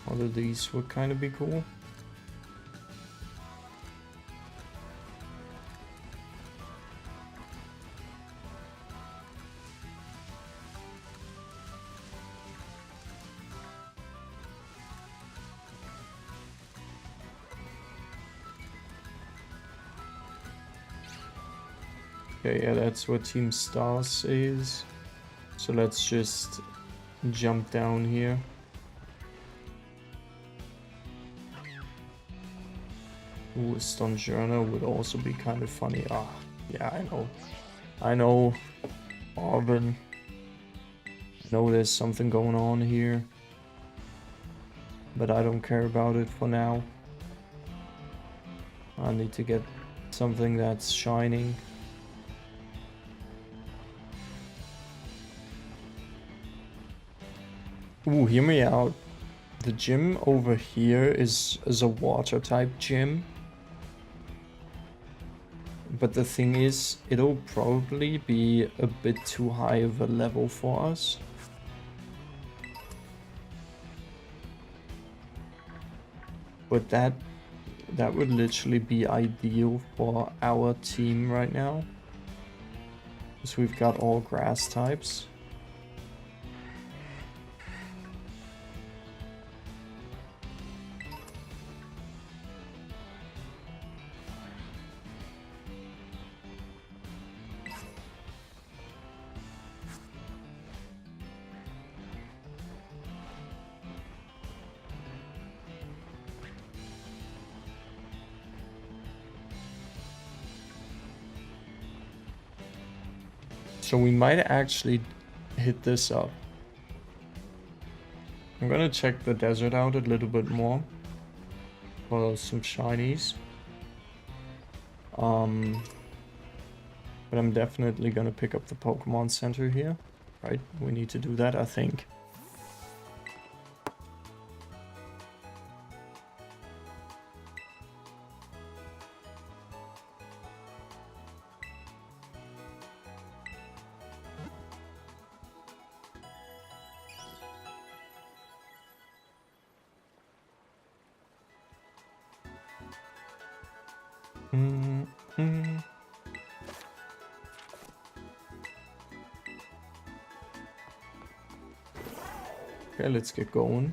All of these would kind of be cool. Okay, yeah, that's what Team Star says. So let's just jump down here. Ooh, a Stonjourner would also be kind of funny. Ah, yeah, I know. I know, Marvin. I know there's something going on here. But I don't care about it for now. I need to get something that's shining. Ooh, hear me out. The gym over here is a water type gym. But the thing is, it'll probably be a bit too high of a level for us. But that would literally be ideal for our team right now. Because we've got all grass types. So we might actually hit this up. I'm gonna check the desert out a little bit more for some shinies. But I'm definitely gonna pick up the Pokemon Center here, right? We need to do that, I think. Okay, let's get going.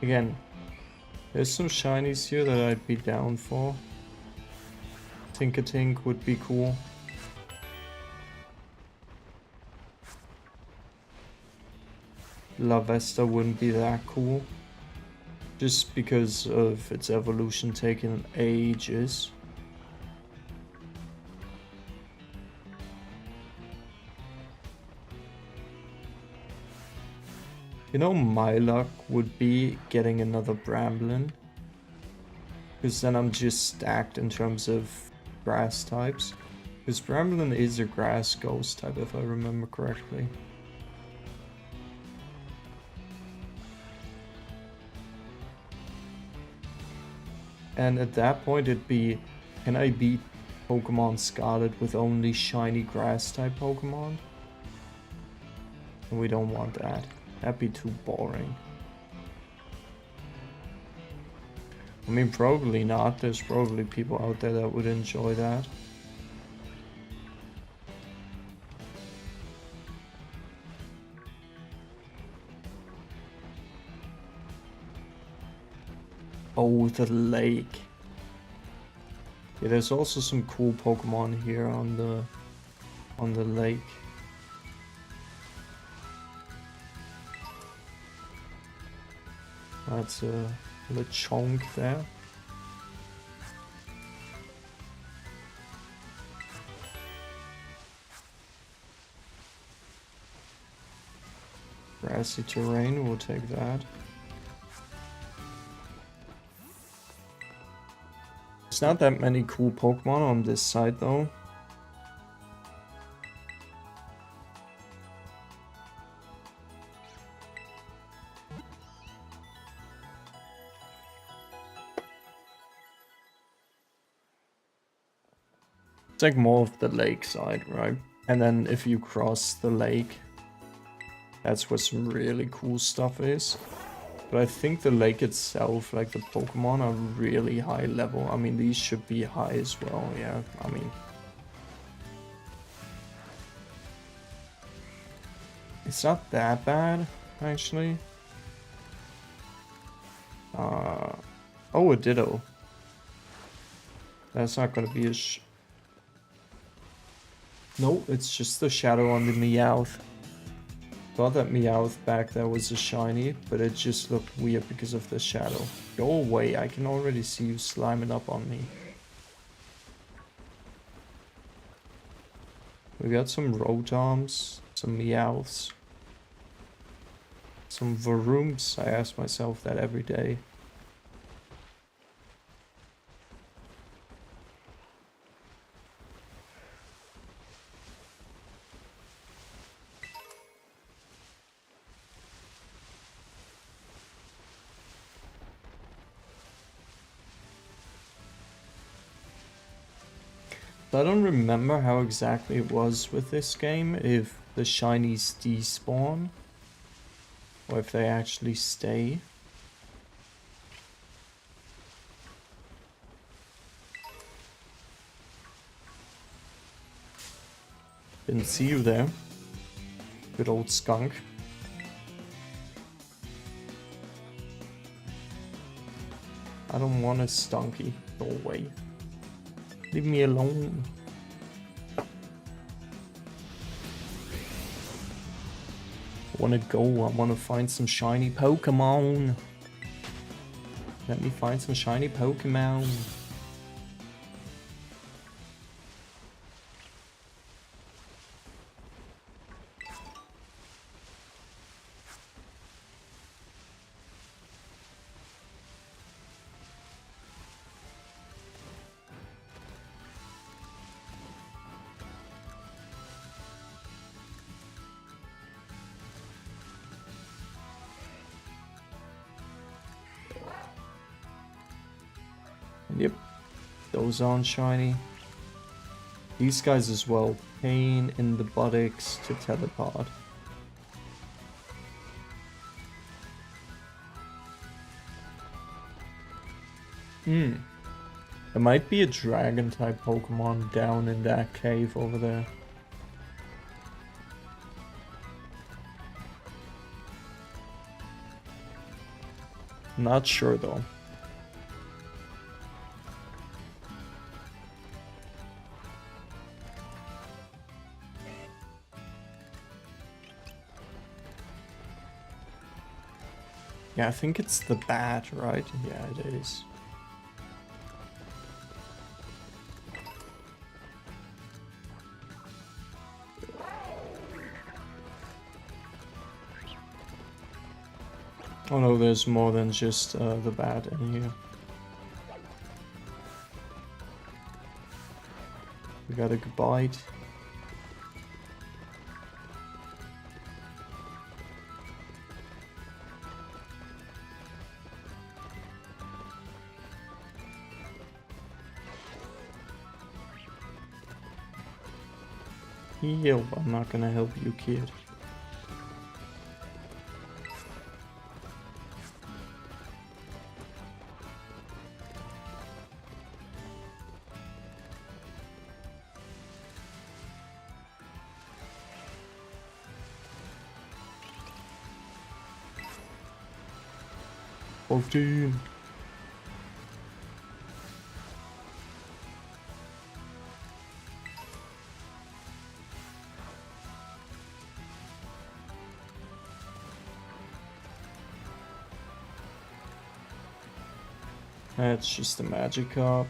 Again, there's some shinies here that I'd be down for. Tinkatink would be cool. La Vesta wouldn't be that cool. Just because of its evolution taking ages. You know, my luck would be getting another Bramblin. Because then I'm just stacked in terms of grass types. Because Bramblin is a grass ghost type if I remember correctly. And at that point it'd be, can I beat Pokemon Scarlet with only shiny grass type Pokemon? And we don't want that. That'd be too boring. I mean, probably not. There's probably people out there that would enjoy that. Oh, the lake. Yeah, there's also some cool Pokemon here on the lake. That's a Lechonk there. Grassy terrain, we'll take that. There's not that many cool Pokemon on this side though. It's like more of the lake side, right? And then if you cross the lake, that's where some really cool stuff is. But I think the lake itself, like the Pokemon, are really high level. I mean, these should be high as well, yeah. I mean, it's not that bad, actually. Oh, a Ditto. That's not gonna be a no, it's just the shadow on the Meowth. Thought that Meowth back there was a shiny, but it just looked weird because of the shadow. Go away, I can already see you sliming up on me. We got some Rotoms, some Meowths, some Varooms. I ask myself that every day. I don't remember how exactly it was with this game, if the shinies despawn, or if they actually stay. Didn't see you there. Good old skunk. I don't want a stunky. Go away. Leave me alone. I wanna go, I wanna find some shiny Pokemon. Let me find some shiny Pokemon. Yep, those aren't shiny. These guys as well. Pain in the buttocks to teleport. There might be a dragon type Pokemon down in that cave over there. Not sure though. Yeah, I think it's the bat, right? Yeah, it is. Oh no, there's more than just the bat in here. We got a bite. Heal, I'm not gonna help you, kid. 14. That's just a Magikarp.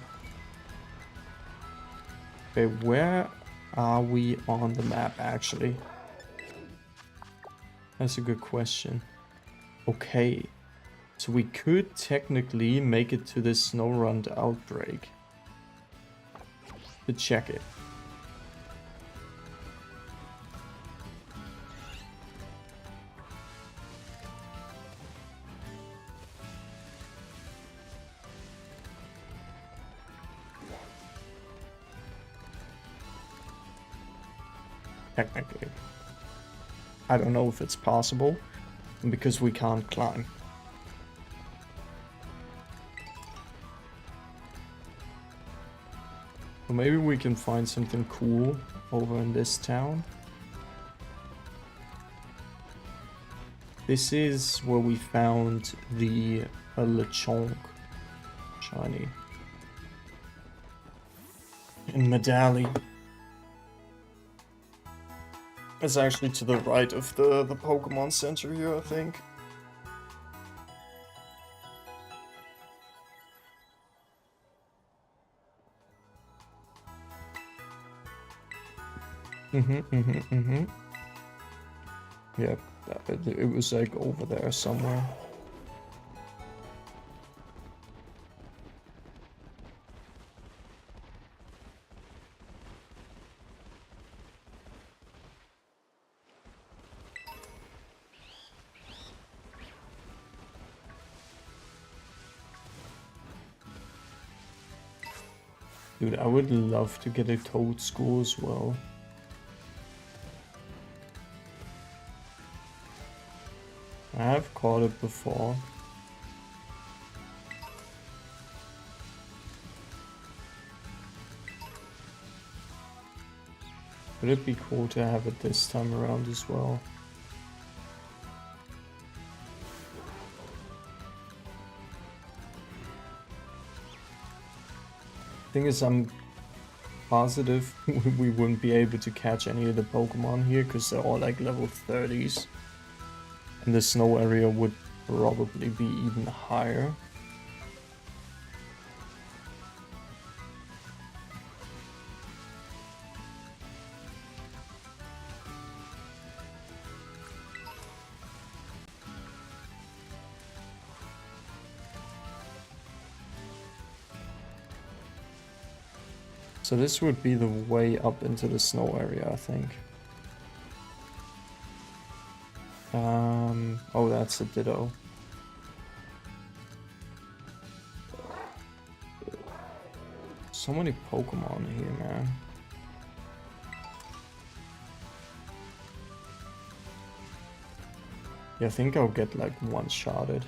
Okay, where are we on the map actually? That's a good question. Okay, so we could technically make it to this Snorunt outbreak to check it. Technically. I don't know if it's possible, because we can't climb. So maybe we can find something cool over in this town. This is where we found the Lechonk shiny. In Medali. It's actually to the right of the Pokemon Center here, I think. Yeah, it was like over there somewhere. Dude, I would love to get a Toad School as well. I have caught it before. Would it be cool to have it this time around as well? Thing is, I'm positive we wouldn't be able to catch any of the Pokemon here because they're all like level 30s. And the snow area would probably be even higher. So this would be the way up into the snow area, I think. Oh, that's a Ditto. So many Pokemon here, man. Yeah, I think I'll get like one-shotted.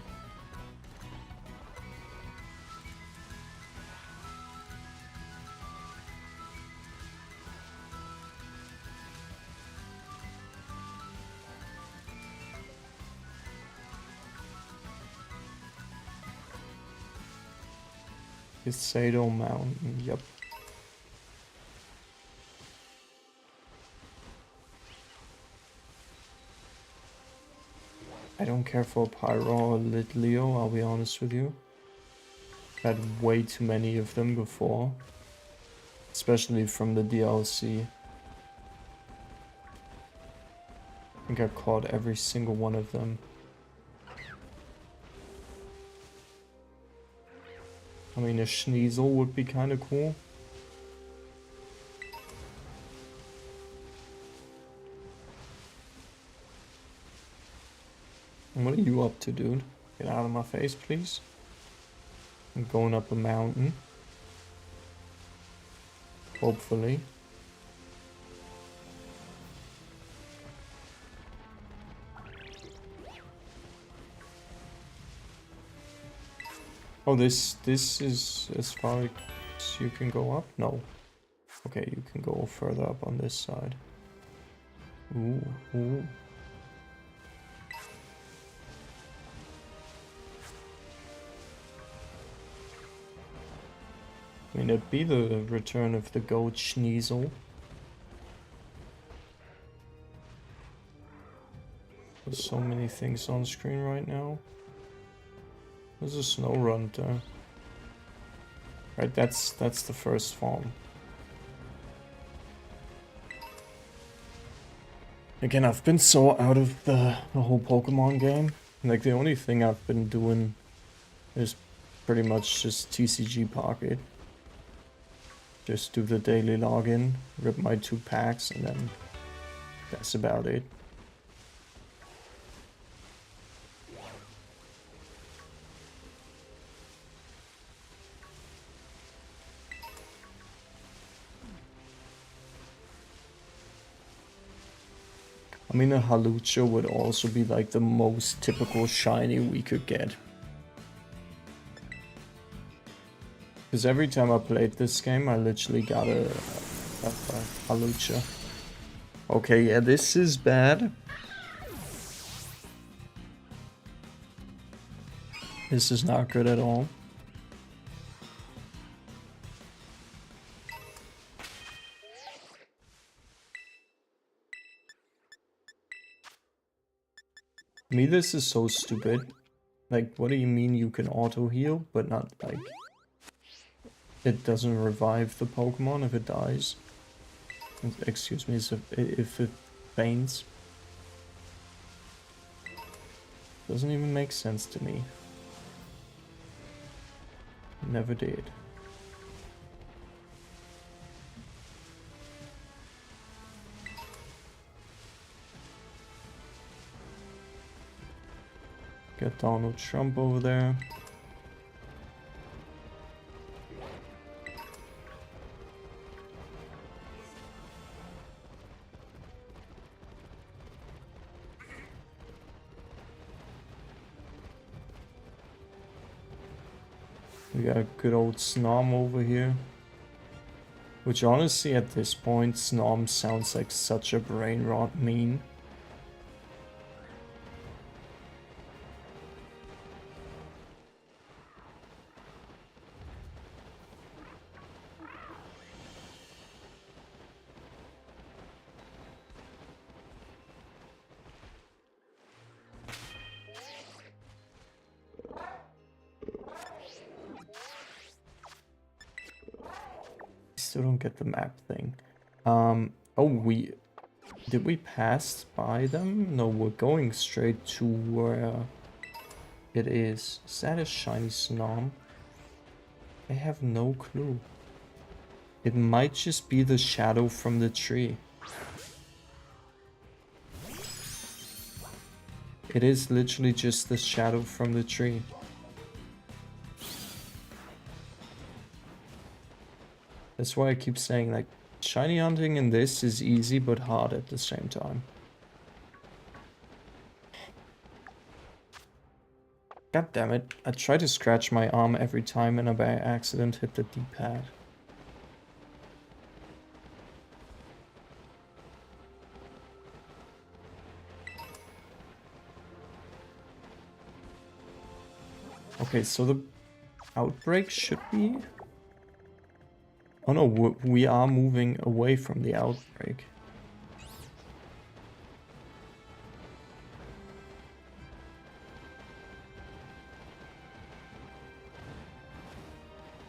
It's Sado Mountain, yep. I don't care for Pyro or Litleo, I'll be honest with you. I've had way too many of them before. Especially from the DLC. I think I caught every single one of them. I mean, a Schneasel would be kind of cool. And what are you up to, dude? Get out of my face, please. I'm going up a mountain. Hopefully. Oh, this is as far as you can go up? No. Okay, you can go further up on this side. Ooh, ooh. I mean, it'd be the return of the goat Schneasel. There's so many things on screen right now. There's a snow run there. Right, that's the first farm. Again, I've been so out of the whole Pokemon game. Like, the only thing I've been doing is pretty much just TCG Pocket. Just do the daily login, rip my 2 packs, and then that's about it. I mean, a Halucha would also be like the most typical shiny we could get. Because every time I played this game, I literally got a Halucha. Okay, yeah, this is bad. This is not good at all. Me, this is so stupid. Like, what do you mean you can auto heal, but not like... It doesn't revive the Pokemon if it dies? Excuse me, if it faints? Doesn't even make sense to me. Never did. Got Donald Trump over there. We got a good old Snom over here. Which honestly at this point, Snom sounds like such a brain rot meme. Still don't get the map thing. Oh, did we pass by them? No, we're going straight to where it is. Is that a shiny Snom? I have no clue. It might just be the shadow from the tree. It is literally just the shadow from the tree. That's why I keep saying, like, shiny hunting in this is easy but hard at the same time. God damn it, I try to scratch my arm every time and I by accident hit the D-pad. Okay, so the outbreak should be... Oh no, we are moving away from the outbreak.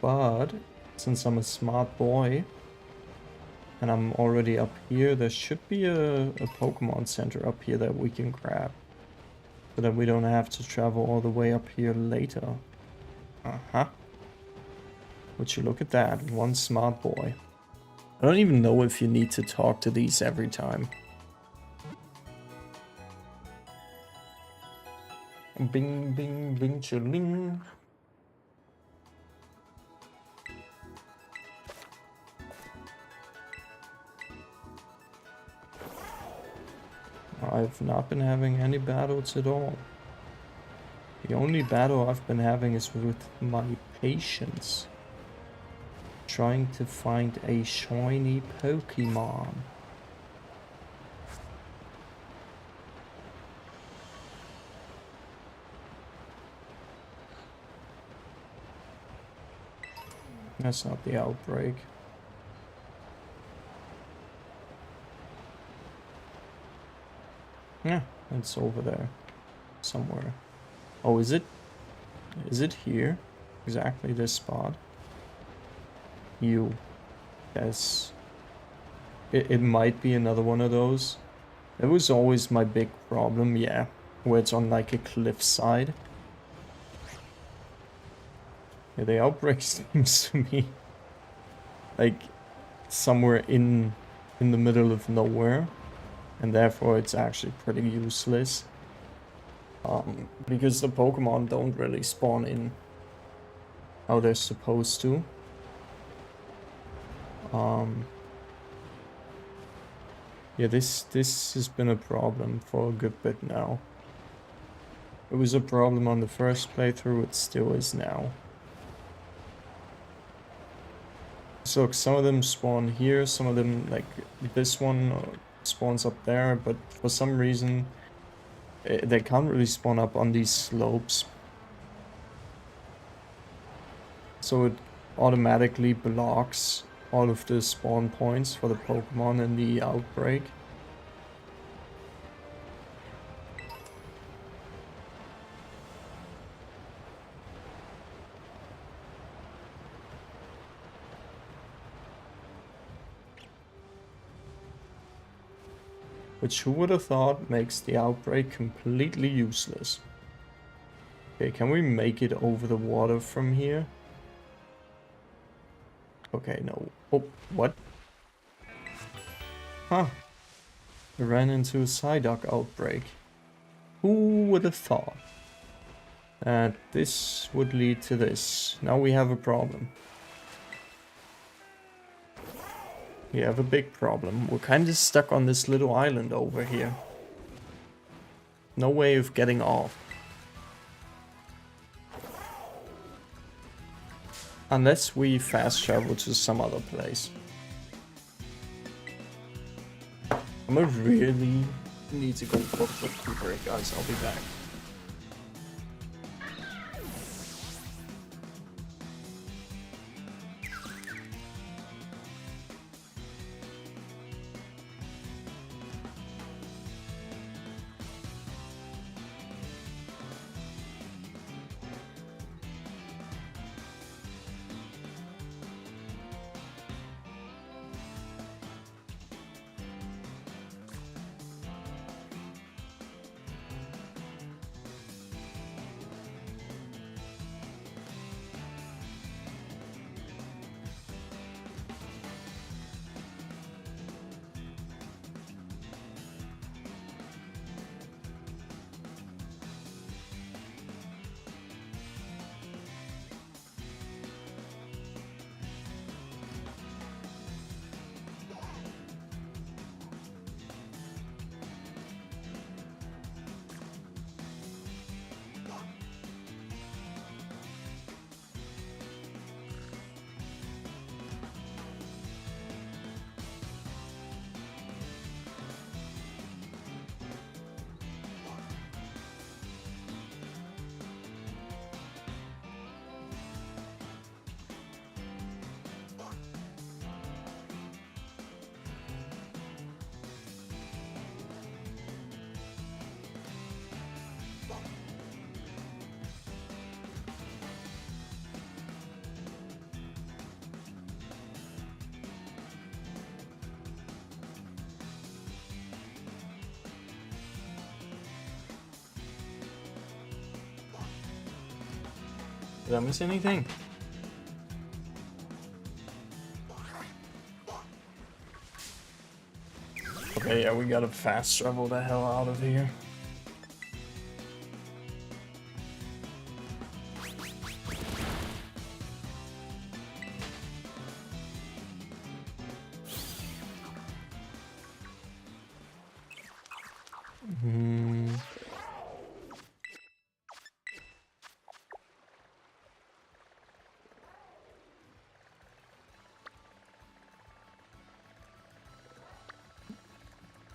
But, since I'm a smart boy, and I'm already up here, there should be a Pokemon Center up here that we can grab. So that we don't have to travel all the way up here later. Uh-huh. Would you look at that, one smart boy. I don't even know if you need to talk to these every time. Bing, bing, bing, chilling. I've not been having any battles at all. The only battle I've been having is with my patience. Trying to find a shiny Pokemon. That's not the outbreak. Yeah, it's over there somewhere. Oh, is it? Is it here? Exactly this spot? That's... It might be another one of those. It was always my big problem, yeah. Where it's on like a cliffside. Yeah, the outbreak seems to me like somewhere in the middle of nowhere. And therefore it's actually pretty useless. Because the Pokemon don't really spawn in how they're supposed to. Yeah, this has been a problem for a good bit now. It was a problem on the first playthrough, it still is now. So some of them spawn here, some of them, like this one, spawns up there, but for some reason they can't really spawn up on these slopes. So it automatically blocks all of the spawn points for the Pokemon in the outbreak. Which who would have thought makes the outbreak completely useless. Okay, can we make it over the water from here? Okay, no. Oh, what? Huh. I ran into a Psyduck outbreak. Who would have thought that this would lead to this? Now we have a problem. We have a big problem. We're kind of stuck on this little island over here. No way of getting off. Unless we fast travel to some other place. I'm gonna really need to go for a quick break, guys. I'll be back. Did I miss anything? Okay, yeah, we gotta fast travel the hell out of here.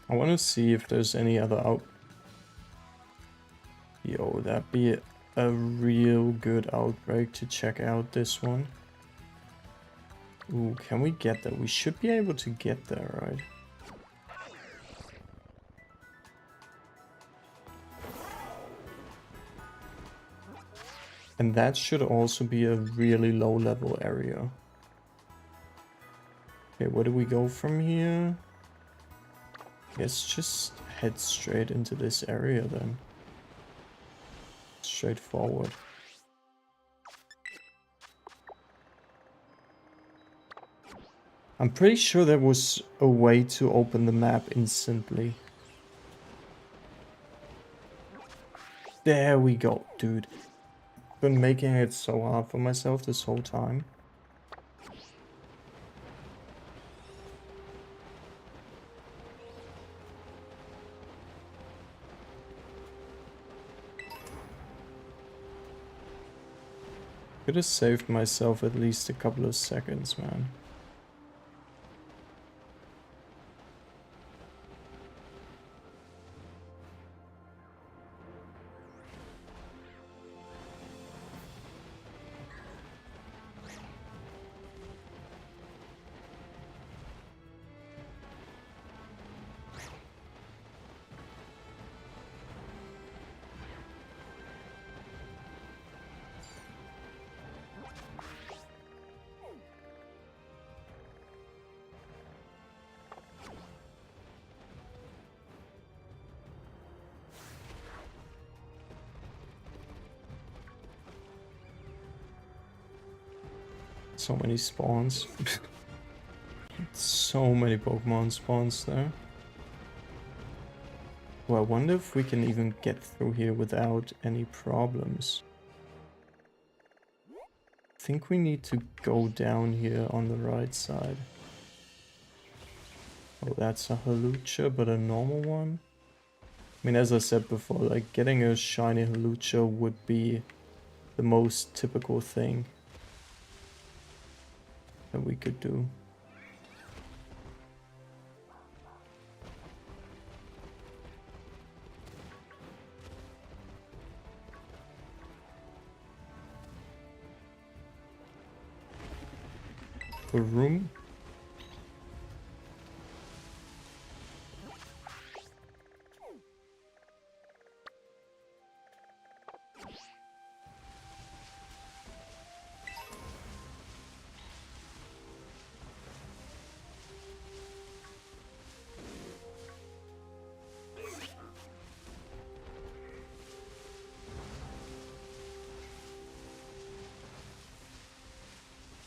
I want to see if there's any other out. Yo, that'd be a real good outbreak to check out this one. Ooh, can we get there? We should be able to get there, right? And that should also be a really low level area. Okay, where do we go from here? Guess just head straight into this area then. Straight forward. I'm pretty sure there was a way to open the map instantly. There we go, dude. Been making it so hard for myself this whole time. Could have saved myself at least a couple of seconds, man. So many spawns. So many Pokemon spawns there. Well, I wonder if we can even get through here without any problems. I think we need to go down here on the right side. Oh, that's a Halucha, but a normal one? I mean, as I said before, like, getting a shiny Halucha would be the most typical thing that we could do. A room?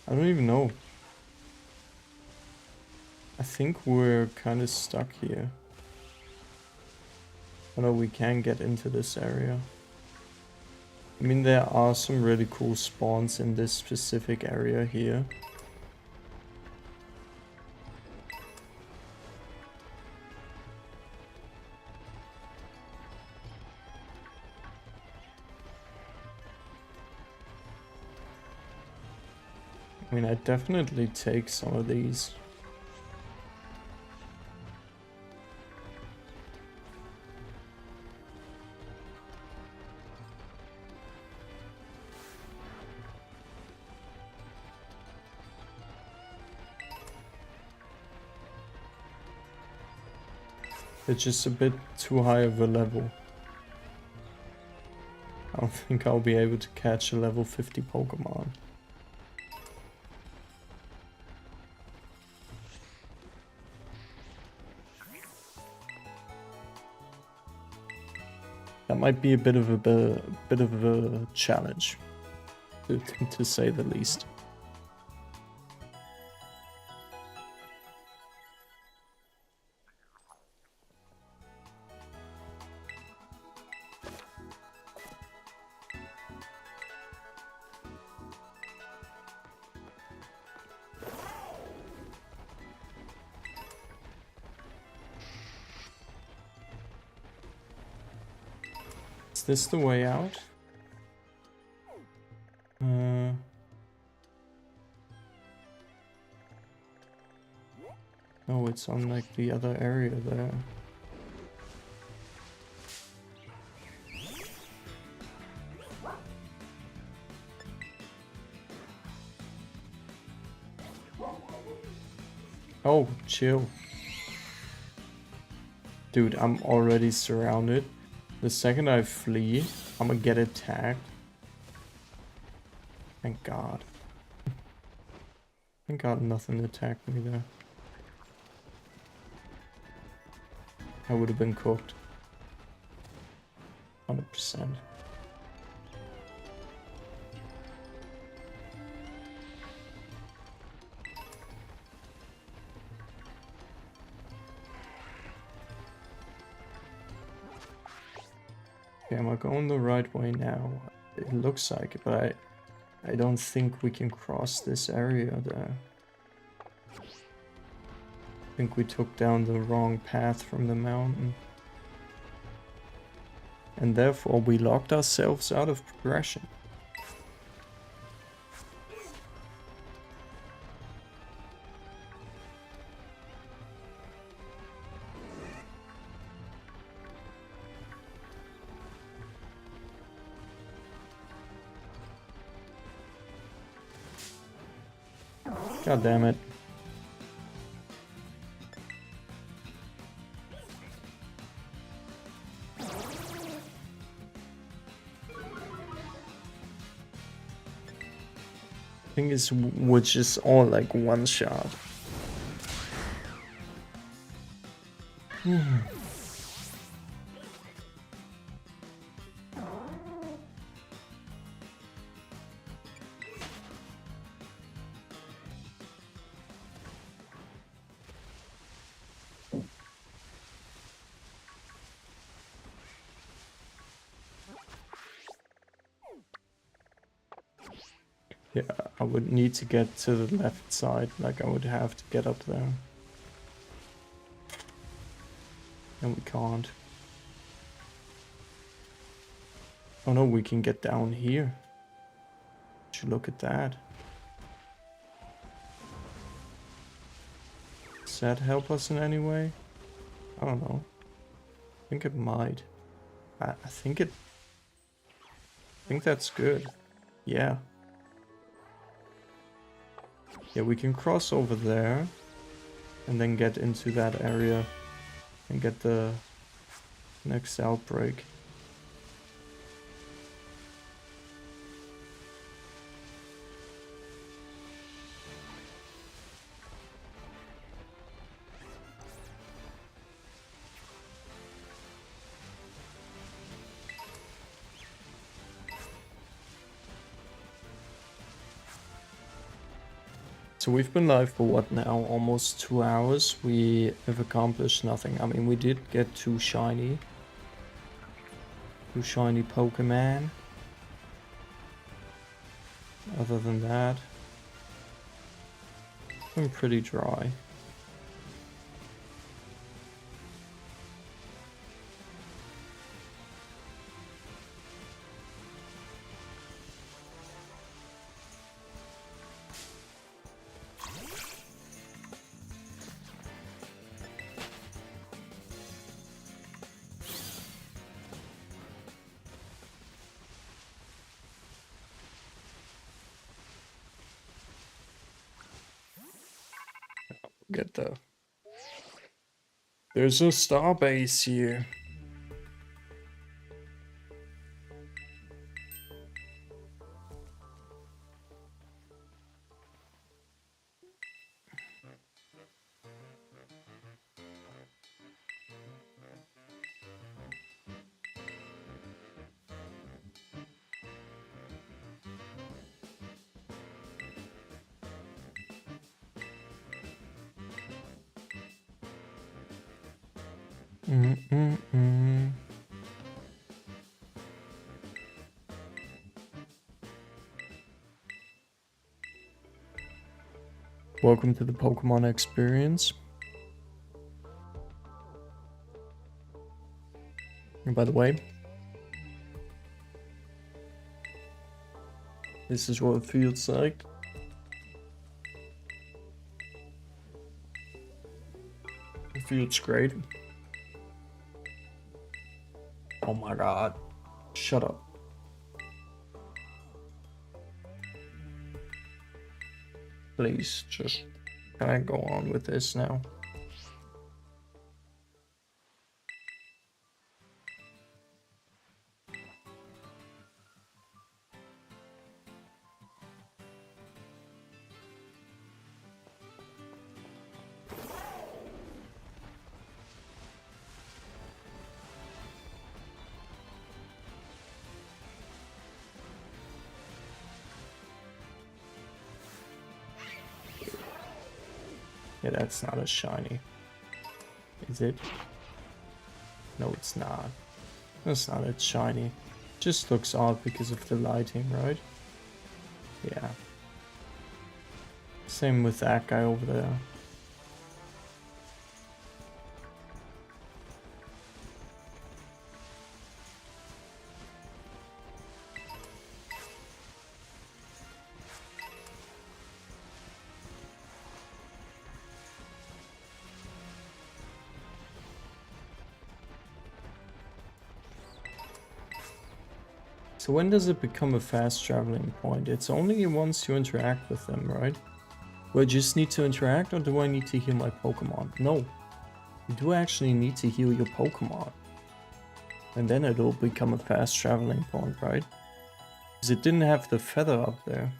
I don't even know. I think we're kind of stuck here. Although we can get into this area. I mean, there are some really cool spawns in this specific area here. I mean, I'd definitely take some of these. It's just a bit too high of a level. I don't think I'll be able to catch a level 50 Pokemon. That might be a bit of a challenge, to say the least. Is this the way out? No, it's on like the other area there. Oh, chill. Dude, I'm already surrounded. The second I flee, I'm gonna get attacked. Thank God. Thank God nothing attacked me there. I would have been cooked. 100%. Okay, am I going the right way now? It looks like it, but I don't think we can cross this area there. I think we took down the wrong path from the mountain. And therefore we locked ourselves out of progression. God damn it. Thing is, which is all like one shot. Yeah, I would need to get to the left side, like I would have to get up there. And we can't. Oh no, we can get down here. Should look at that. Does that help us in any way? I don't know. I think it might. I think that's good. Yeah. Yeah, we can cross over there and then get into that area and get the next outbreak. So we've been live for what now? Almost 2 hours. We have accomplished nothing. I mean, we did get two shiny Pokemon. Other than that, it's been pretty dry. Get the... There's a star base here. Welcome to the Pokemon experience. And by the way, this is what it feels like. It feels great. Oh my god. Shut up. Please, just Can I go on with this now? Yeah, that's not a shiny. Is it? No, it's not. That's not a shiny. Just looks odd because of the lighting, right? Yeah. Same with that guy over there. So when does it become a fast traveling point? It's only once you interact with them, right? Do I just need to interact or do I need to heal my Pokemon? No. You do actually need to heal your Pokemon. And then it'll become a fast traveling point, right? Because it didn't have the feather up there.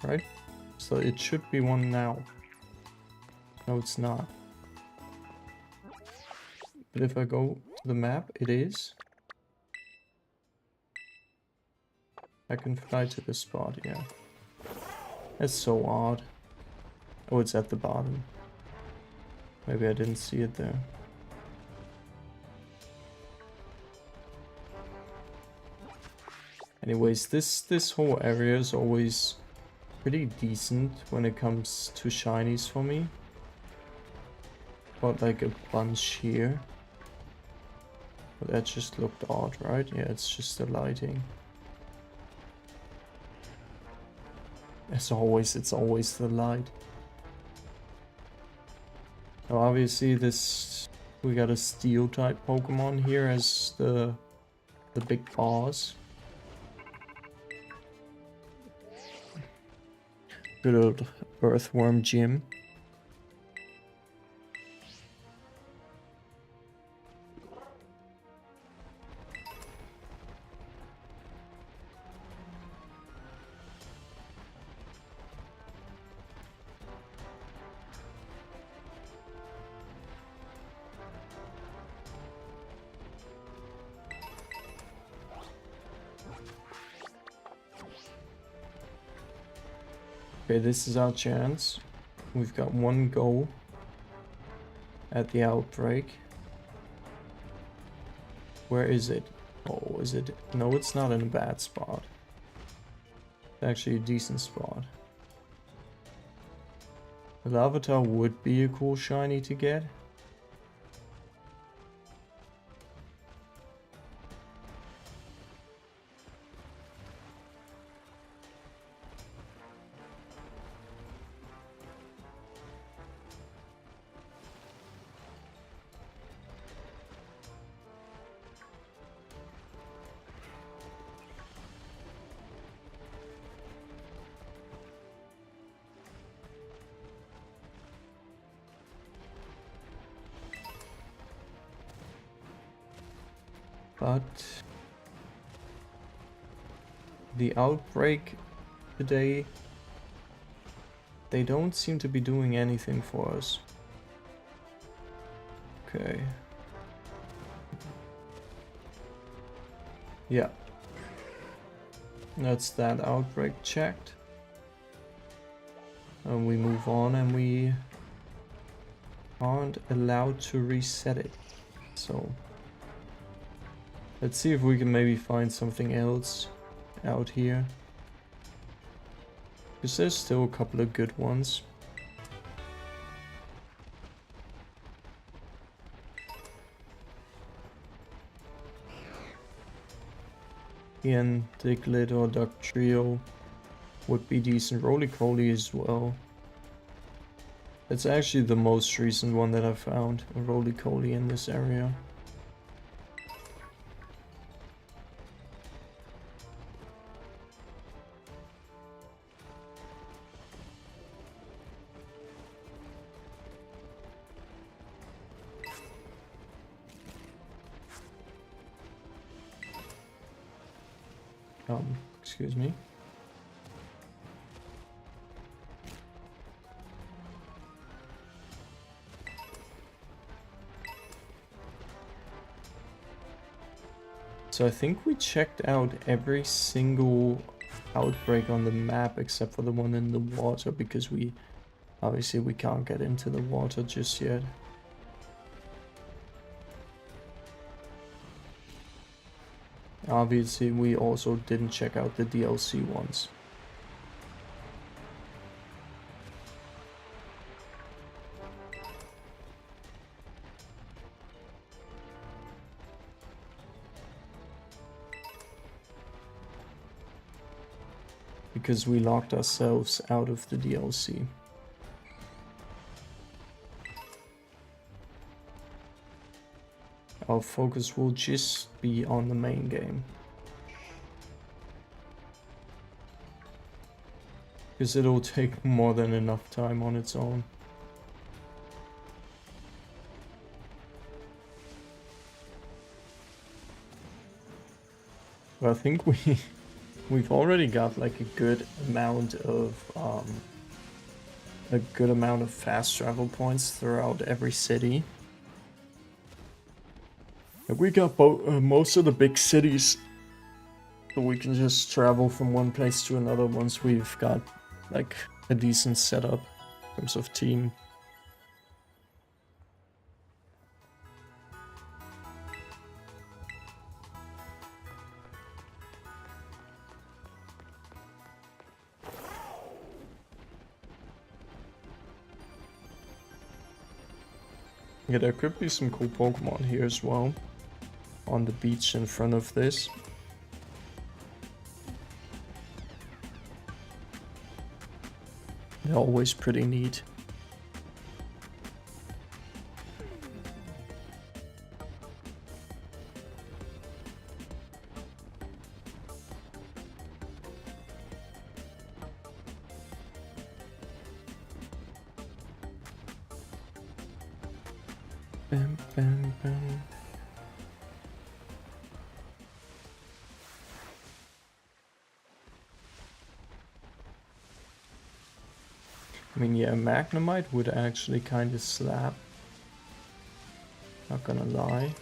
Right? So it should be one now. No, it's not. But if I go to the map, it is. I can fly to this spot, yeah. That's so odd. Oh, it's at the bottom. Maybe I didn't see it there. Anyways, this whole area is always pretty decent when it comes to shinies for me. Got like a bunch here. But that just looked odd, right? Yeah, it's just the lighting. As always, it's always the light. Now obviously we got a steel type Pokemon here as the big boss. Good old Earthworm Jim. Okay, this is our chance. We've got one go at the outbreak. Where is it? Oh, is it? No, it's not in a bad spot. It's actually a decent spot. The Larvitar would be a cool shiny to get. But the outbreak today, they don't seem to be doing anything for us. Okay. Yeah. That's that outbreak checked. And we move on and we aren't allowed to reset it. So let's see if we can maybe find something else out here. Because there's still a couple of good ones. Ian, Diglett or Duck Trio would be decent. Roly-Poly as well. It's actually the most recent one that I found, a Roly-Poly in this area. Excuse me. So I think we checked out every single outbreak on the map except for the one in the water, because we obviously we can't get into the water just yet. Obviously we also didn't check out the DLC ones. Because we locked ourselves out of the DLC. Our focus will just be on the main game. Because it'll take more than enough time on its own. But I think we've already got like a good amount of fast travel points throughout every city. And we got most of the big cities, so we can just travel from one place to another once we've got like a decent setup in terms of team. Yeah, there could be some cool Pokemon here as well, on the beach in front of this. They're always pretty neat. Bam, bam, bam. I mean, yeah, Magnemite would actually kind of slap. Not gonna lie.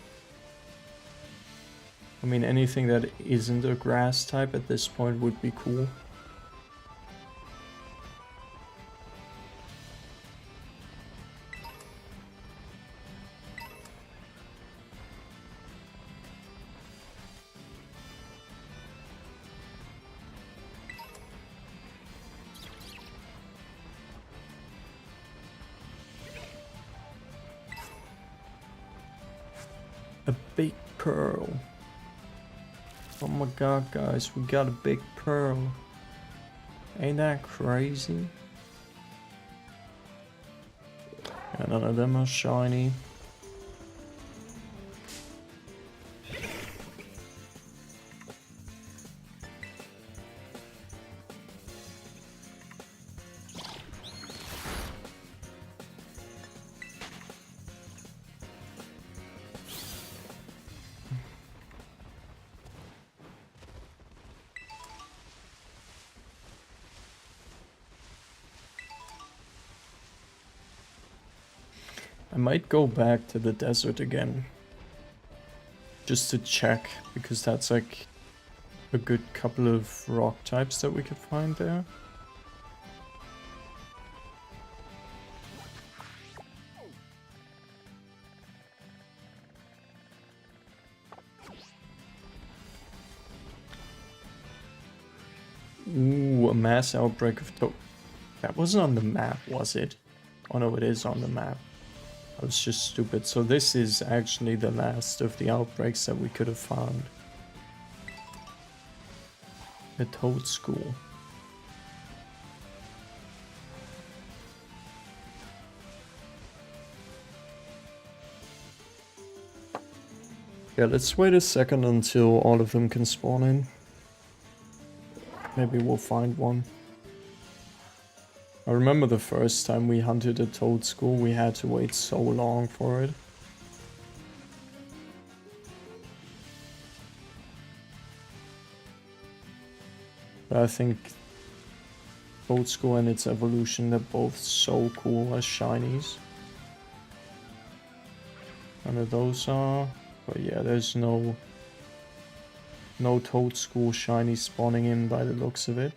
I mean, anything that isn't a grass type at this point would be cool. A big pearl. Oh my god, guys, we got a big pearl. Ain't that crazy? And none of them are shiny. I might go back to the desert again, just to check, because that's like a good couple of rock types that we could find there. Ooh, a mass outbreak of that wasn't on the map, was it? Oh no, it is on the map. I was just stupid. So this is actually the last of the outbreaks that we could have found. The Toad School. Yeah, let's wait a second until all of them can spawn in. Maybe we'll find one. I remember the first time we hunted a Toad School, we had to wait so long for it. But I think Old School and its evolution, they're both so cool as shinies. None of those are, but yeah, there's no Toad School shiny spawning in by the looks of it.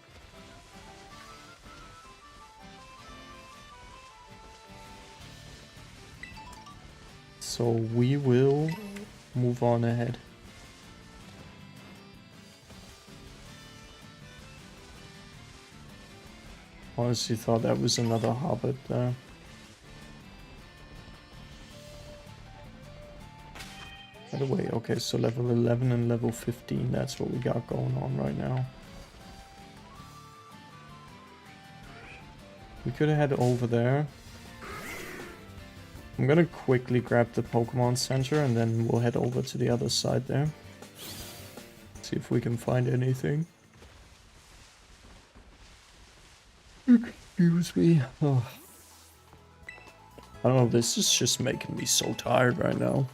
So we will move on ahead. Honestly thought that was another Hobbit there. By the way, okay, so level 11 and level 15, that's what we got going on right now. We could head over there. I'm gonna quickly grab the Pokemon Center and then we'll head over to the other side there. See if we can find anything. Excuse me. Oh. I don't know, this is just making me so tired right now.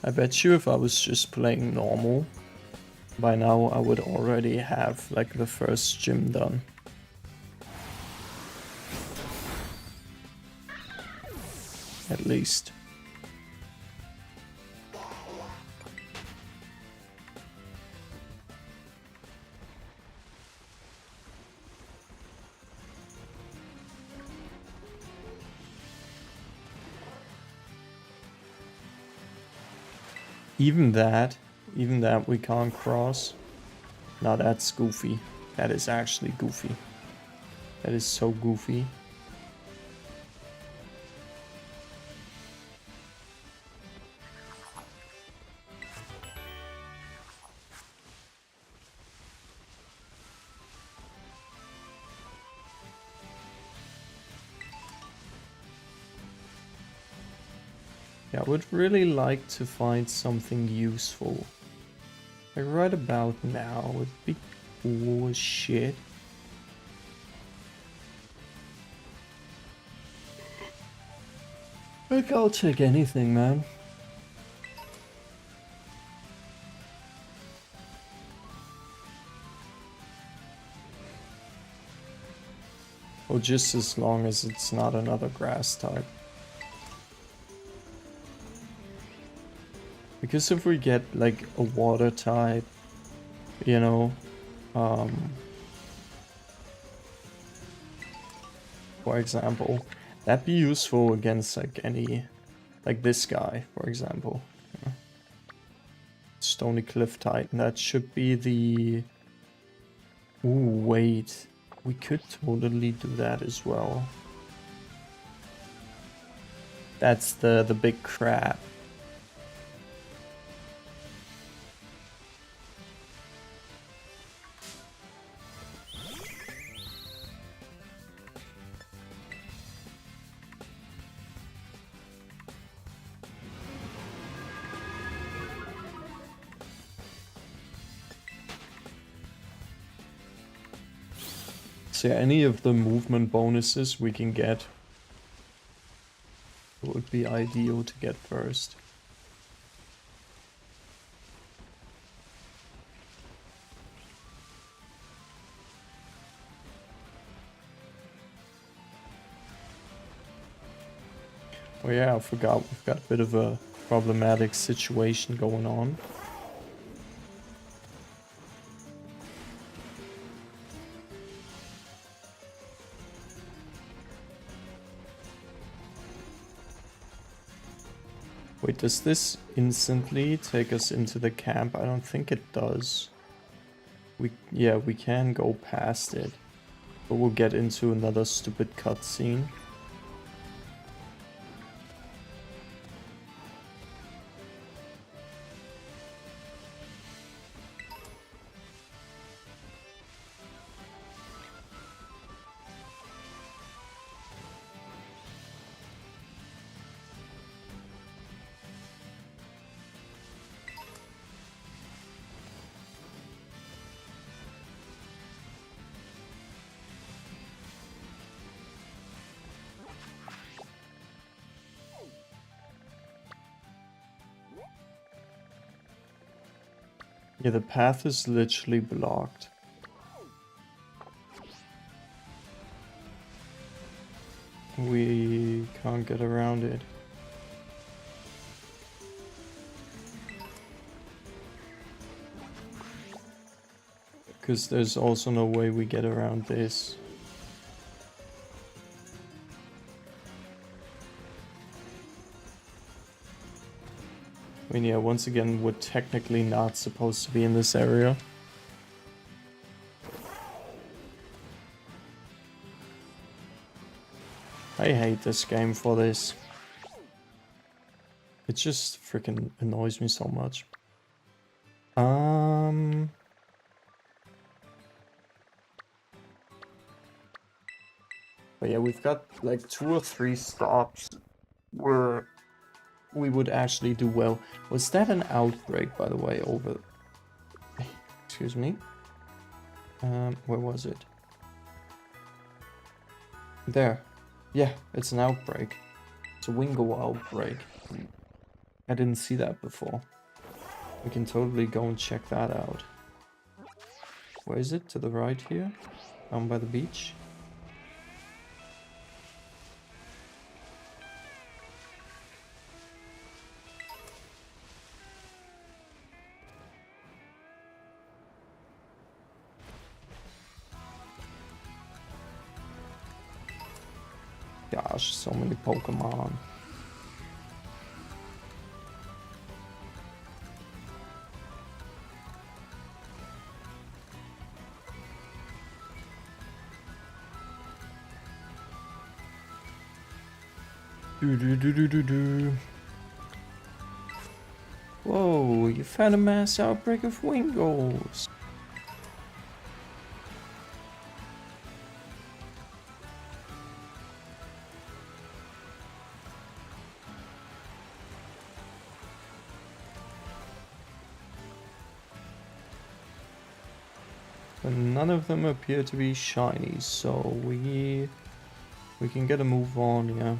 I bet you if I was just playing normal, by now I would already have like the first gym done. At least. Even that we can't cross. Now that's goofy. That is actually goofy. That is so goofy. Yeah, I would really like to find something useful. Like right about now would be cool as shit. Like I'll take anything, man. Or just as long as it's not another grass type. Because if we get like a water type, you know, for example, that'd be useful against like any, like this guy, for example. Yeah. Stony Cliff Titan, that should be the... Ooh, wait. We could totally do that as well. That's the big crab. So yeah, any of the movement bonuses we can get would be ideal to get first. Oh yeah, I forgot we've got a bit of a problematic situation going on. Wait, does this instantly take us into the camp? I don't think it does. Yeah, we can go past it. But we'll get into another stupid cutscene. Yeah, the path is literally blocked. We can't get around it. Because there's also no way we get around this. I mean, yeah, once again, we're technically not supposed to be in this area. I hate this game for this. It just freaking annoys me so much. But yeah, we've got like 2 or 3 stops where we would actually do well. Was that an outbreak, by the way, over... Excuse me? Where was it? There. Yeah, it's an outbreak. It's a Wingo outbreak. I didn't see that before. We can totally go and check that out. Where is it? To the right here? Down by the beach? Gosh, so many Pokemon. Whoa, you found a mass outbreak of Wingos. But none of them appear to be shiny, so we can get a move on, yeah.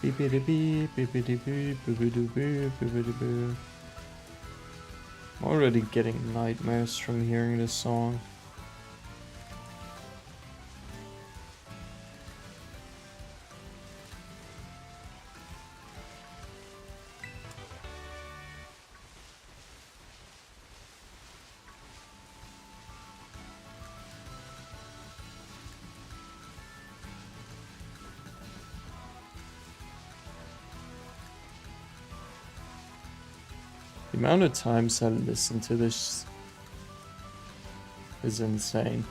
I'm already getting nightmares from hearing this song. The amount of times I listen to this is insane.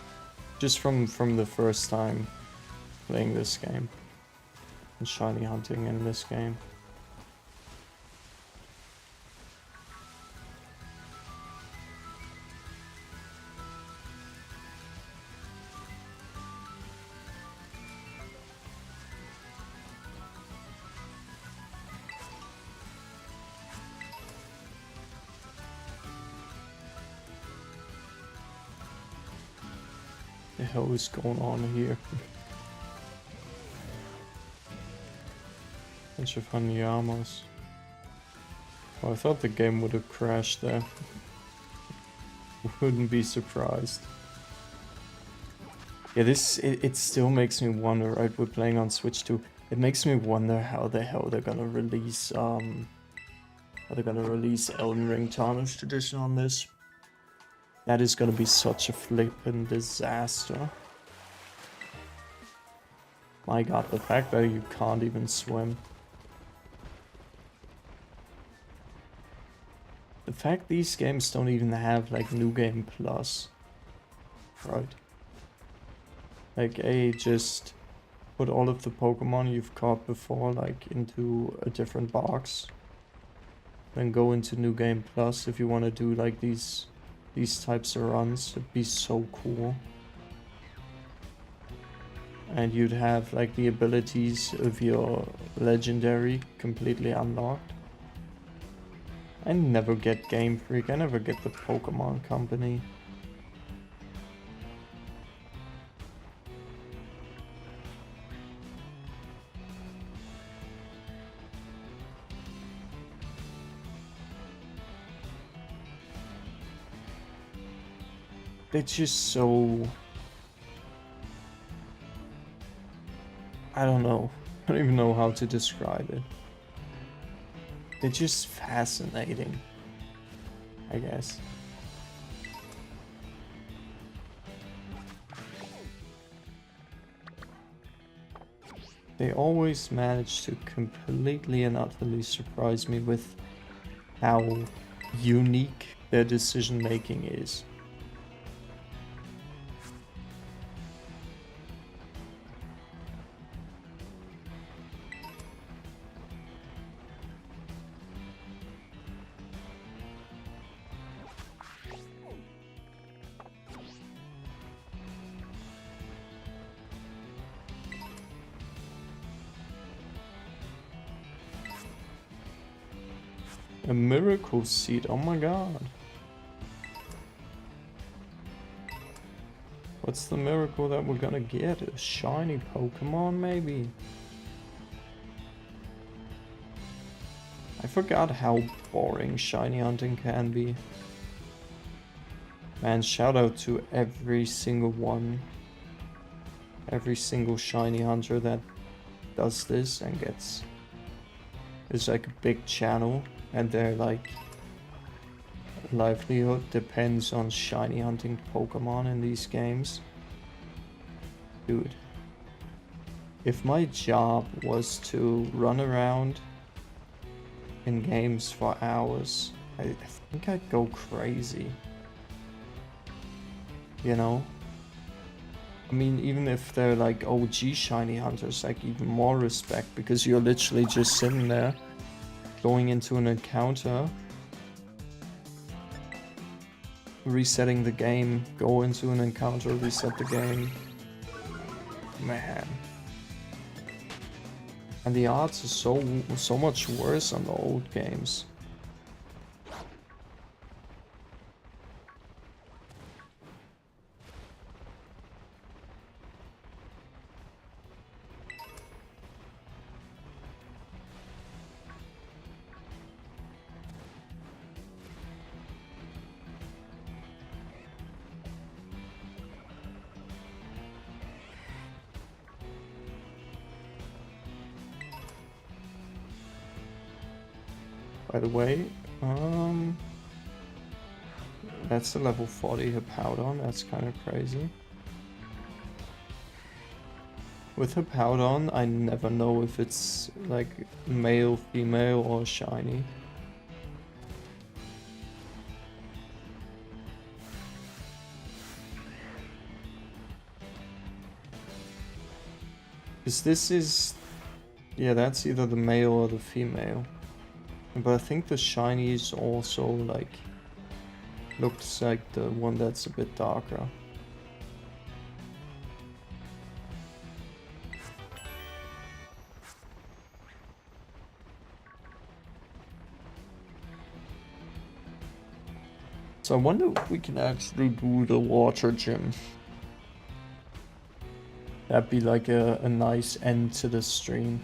Just from the first time playing this game. And shiny hunting in this game. The hell is going on here? Bunch of Hanyamas. Oh, I thought the game would have crashed there. Wouldn't be surprised. Yeah, it still makes me wonder, right? We're playing on Switch 2. It makes me wonder how the hell they're gonna release Elden Ring Tarnished Edition on this. That is gonna be such a flippin' disaster. My god, the fact that you can't even swim. The fact these games don't even have like New Game Plus. Right. Like just put all of the Pokemon you've caught before like into a different box. Then go into New Game Plus if you want to do like these types of runs. It'd be so cool. And you'd have like the abilities of your legendary completely unlocked. I never get Game Freak, I never get the Pokemon Company. They're just so... I don't know. I don't even know how to describe it. They're just fascinating, I guess. They always manage to completely and utterly surprise me with how unique their decision making is. A miracle seed, oh my god. What's the miracle that we're gonna get? A shiny Pokemon, maybe? I forgot how boring shiny hunting can be. Man, shout out to every single one. Every single shiny hunter that does this and gets... It's like a big channel. And their like livelihood depends on shiny hunting Pokemon in these games. Dude, if my job was to run around in games for hours, I think I'd go crazy. You know? I mean, even if they're like OG shiny hunters, like even more respect, because you're literally just sitting there going into an encounter, resetting the game, go into an encounter, reset the game. Man. And the odds are so much worse on the old games. By the way, that's a level 40 Hippowdon, that's kind of crazy. With Hippowdon, I never know if it's like male, female, or shiny. Because this is... yeah, that's either the male or the female. But I think the shiny is also like... looks like the one that's a bit darker. So I wonder if we can actually do the water gym. That'd be like a nice end to the stream.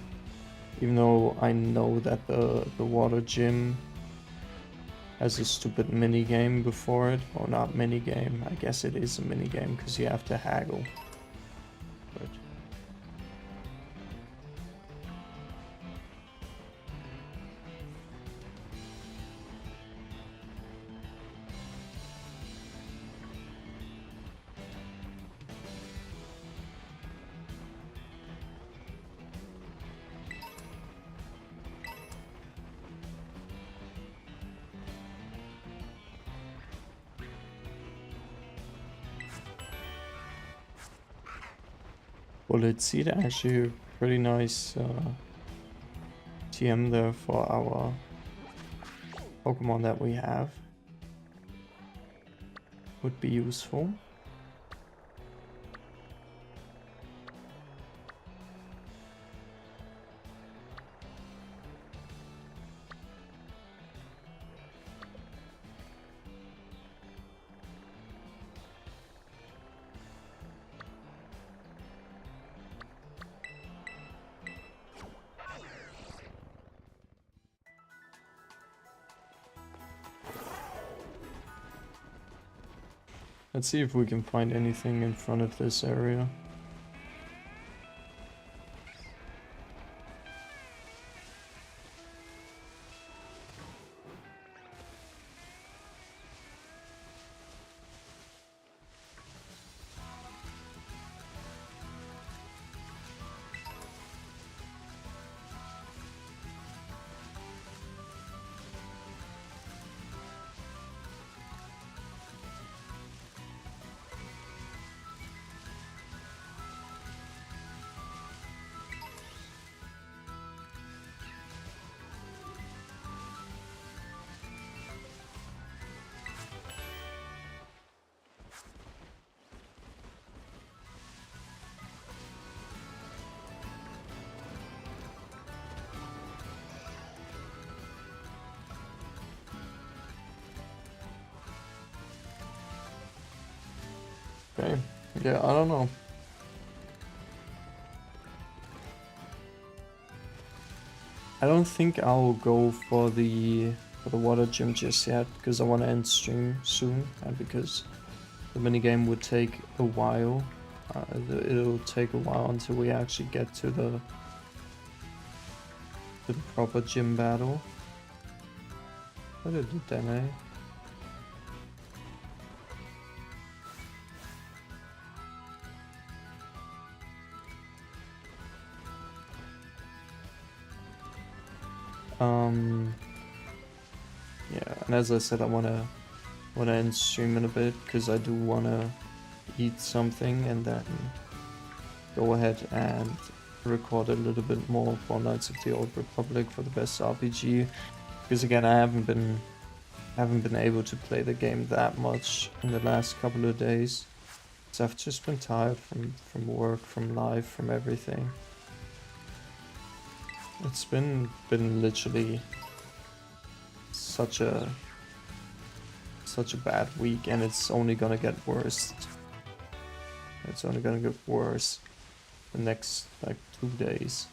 Even though I know that the water gym has a stupid mini game before it. Or not mini game, I guess it is a mini game because you have to haggle. But Well, let's see, actually a pretty nice TM there for our Pokemon that we have. Would be useful. Let's see if we can find anything in front of this area. Okay, yeah, I don't know. I don't think I'll go for the water gym just yet, because I want to end stream soon, and because the minigame would take a while. It'll take a while until we actually get to the proper gym battle. What did it then, eh? Yeah, and as I said, I wanna end stream in a bit, because I do wanna eat something and then go ahead and record a little bit more for Knights of the Old Republic for the best RPG. Because again, I haven't been able to play the game that much in the last couple of days. So I've just been tired from work, from life, from everything. It's been literally such a bad week, and it's only gonna get worse. It's only gonna get worse the next like 2 days.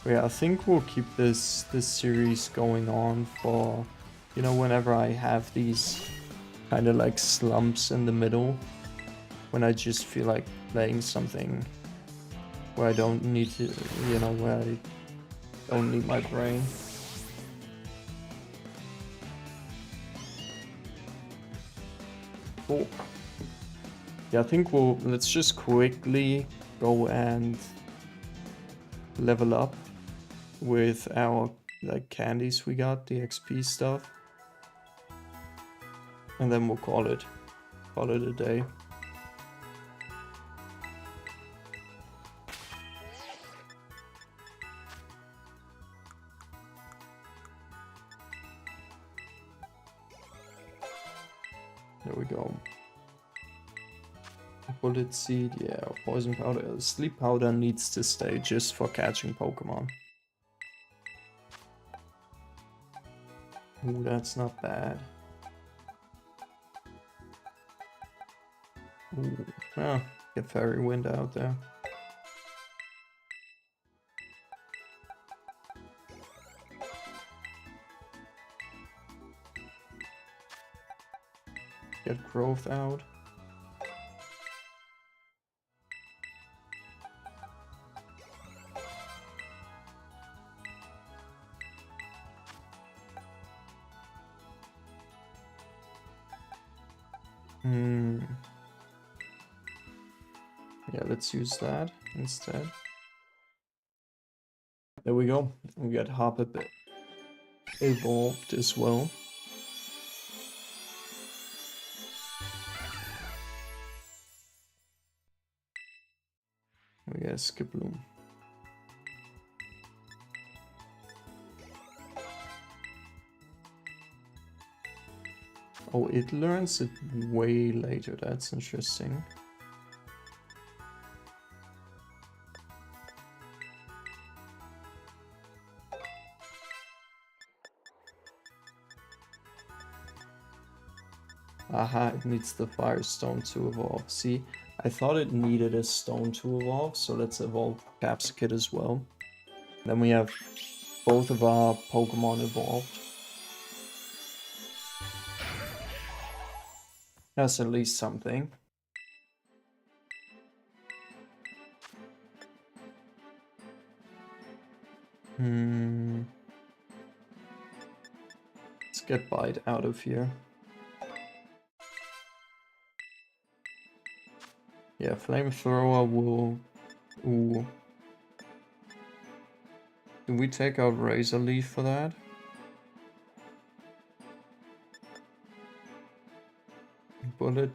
Yeah, I think we'll keep this series going on for, you know, whenever I have these kind of like slumps in the middle, when I just feel like playing something where I don't need to, you know, where I don't need my brain. Cool. Yeah, I think let's just quickly go and level up with our like candies we got, the XP stuff, and then we'll call it a day. There we go. Bullet seed, yeah, poison powder. Sleep powder needs to stay just for catching Pokemon. Ooh, that's not bad. Ooh, ah, get Fairy Wind out there. Get Growth out. Yeah, let's use that instead. There we go. We got Hoppip evolved as well. We got Skiploom. Oh, it learns it way later. That's interesting. Aha, it needs the Firestone to evolve. See, I thought it needed a stone to evolve, so let's evolve Capsicid as well. Then we have both of our Pokemon evolved. That's at least something. Let's get Bite out of here. Yeah, Flamethrower will... Ooh. Do we take out Razor Leaf for that? Bullet...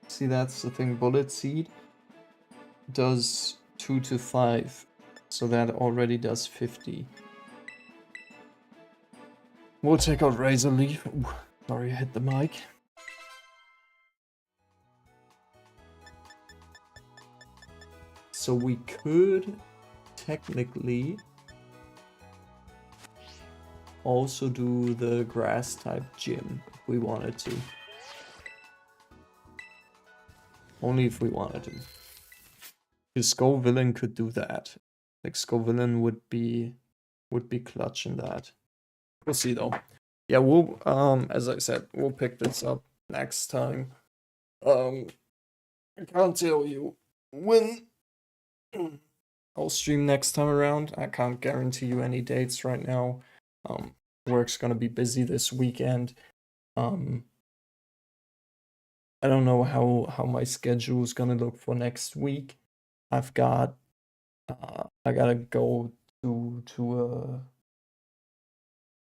See, that's the thing. Bullet Seed does 2 to 5. So that already does 50. We'll take out Razor Leaf. Ooh, sorry, I hit the mic. So we could technically also do the grass type gym if we wanted to. Only if we wanted to. Because Villain could do that. Like Villain would be clutch in that. We'll see though. Yeah, we'll as I said, we'll pick this up next time. I can't tell you when I'll stream next time around. I can't guarantee you any dates right now. Work's gonna be busy this weekend. I don't know how my schedule is gonna look for next week. I've got I gotta go to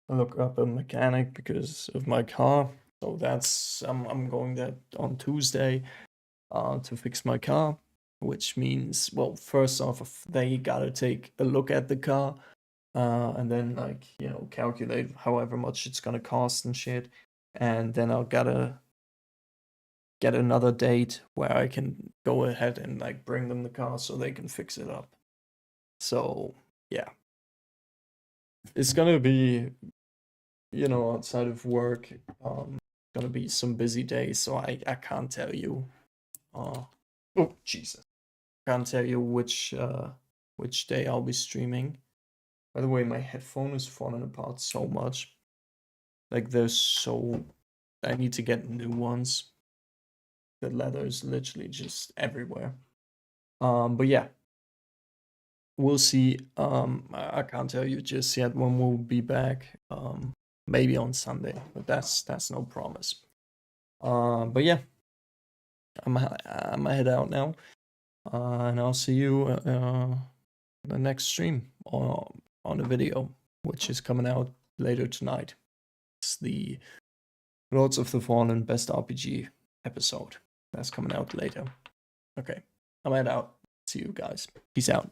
look up a mechanic because of my car. So that's I'm going there on Tuesday to fix my car, which means, well, first off, they gotta take a look at the car and then, like, you know, calculate however much it's gonna cost and shit, and then I'll gotta get another date where I can go ahead and like bring them the car so they can fix it up. So yeah, it's gonna be, you know, outside of work, gonna be some busy days, so I can't tell you. Oh Jesus, can't tell you which day I'll be streaming. By the way, my headphone is falling apart so much. Like I need to get new ones. The leather is literally just everywhere. But yeah, we'll see. I can't tell you just yet when we'll be back. Maybe on Sunday, but that's no promise. But yeah, I'm gonna head out now, and I'll see you the next stream on a video, which is coming out later tonight. It's the Lords of the Fallen Best RPG episode. That's coming out later. Okay, I'm head out. See you guys. Peace out.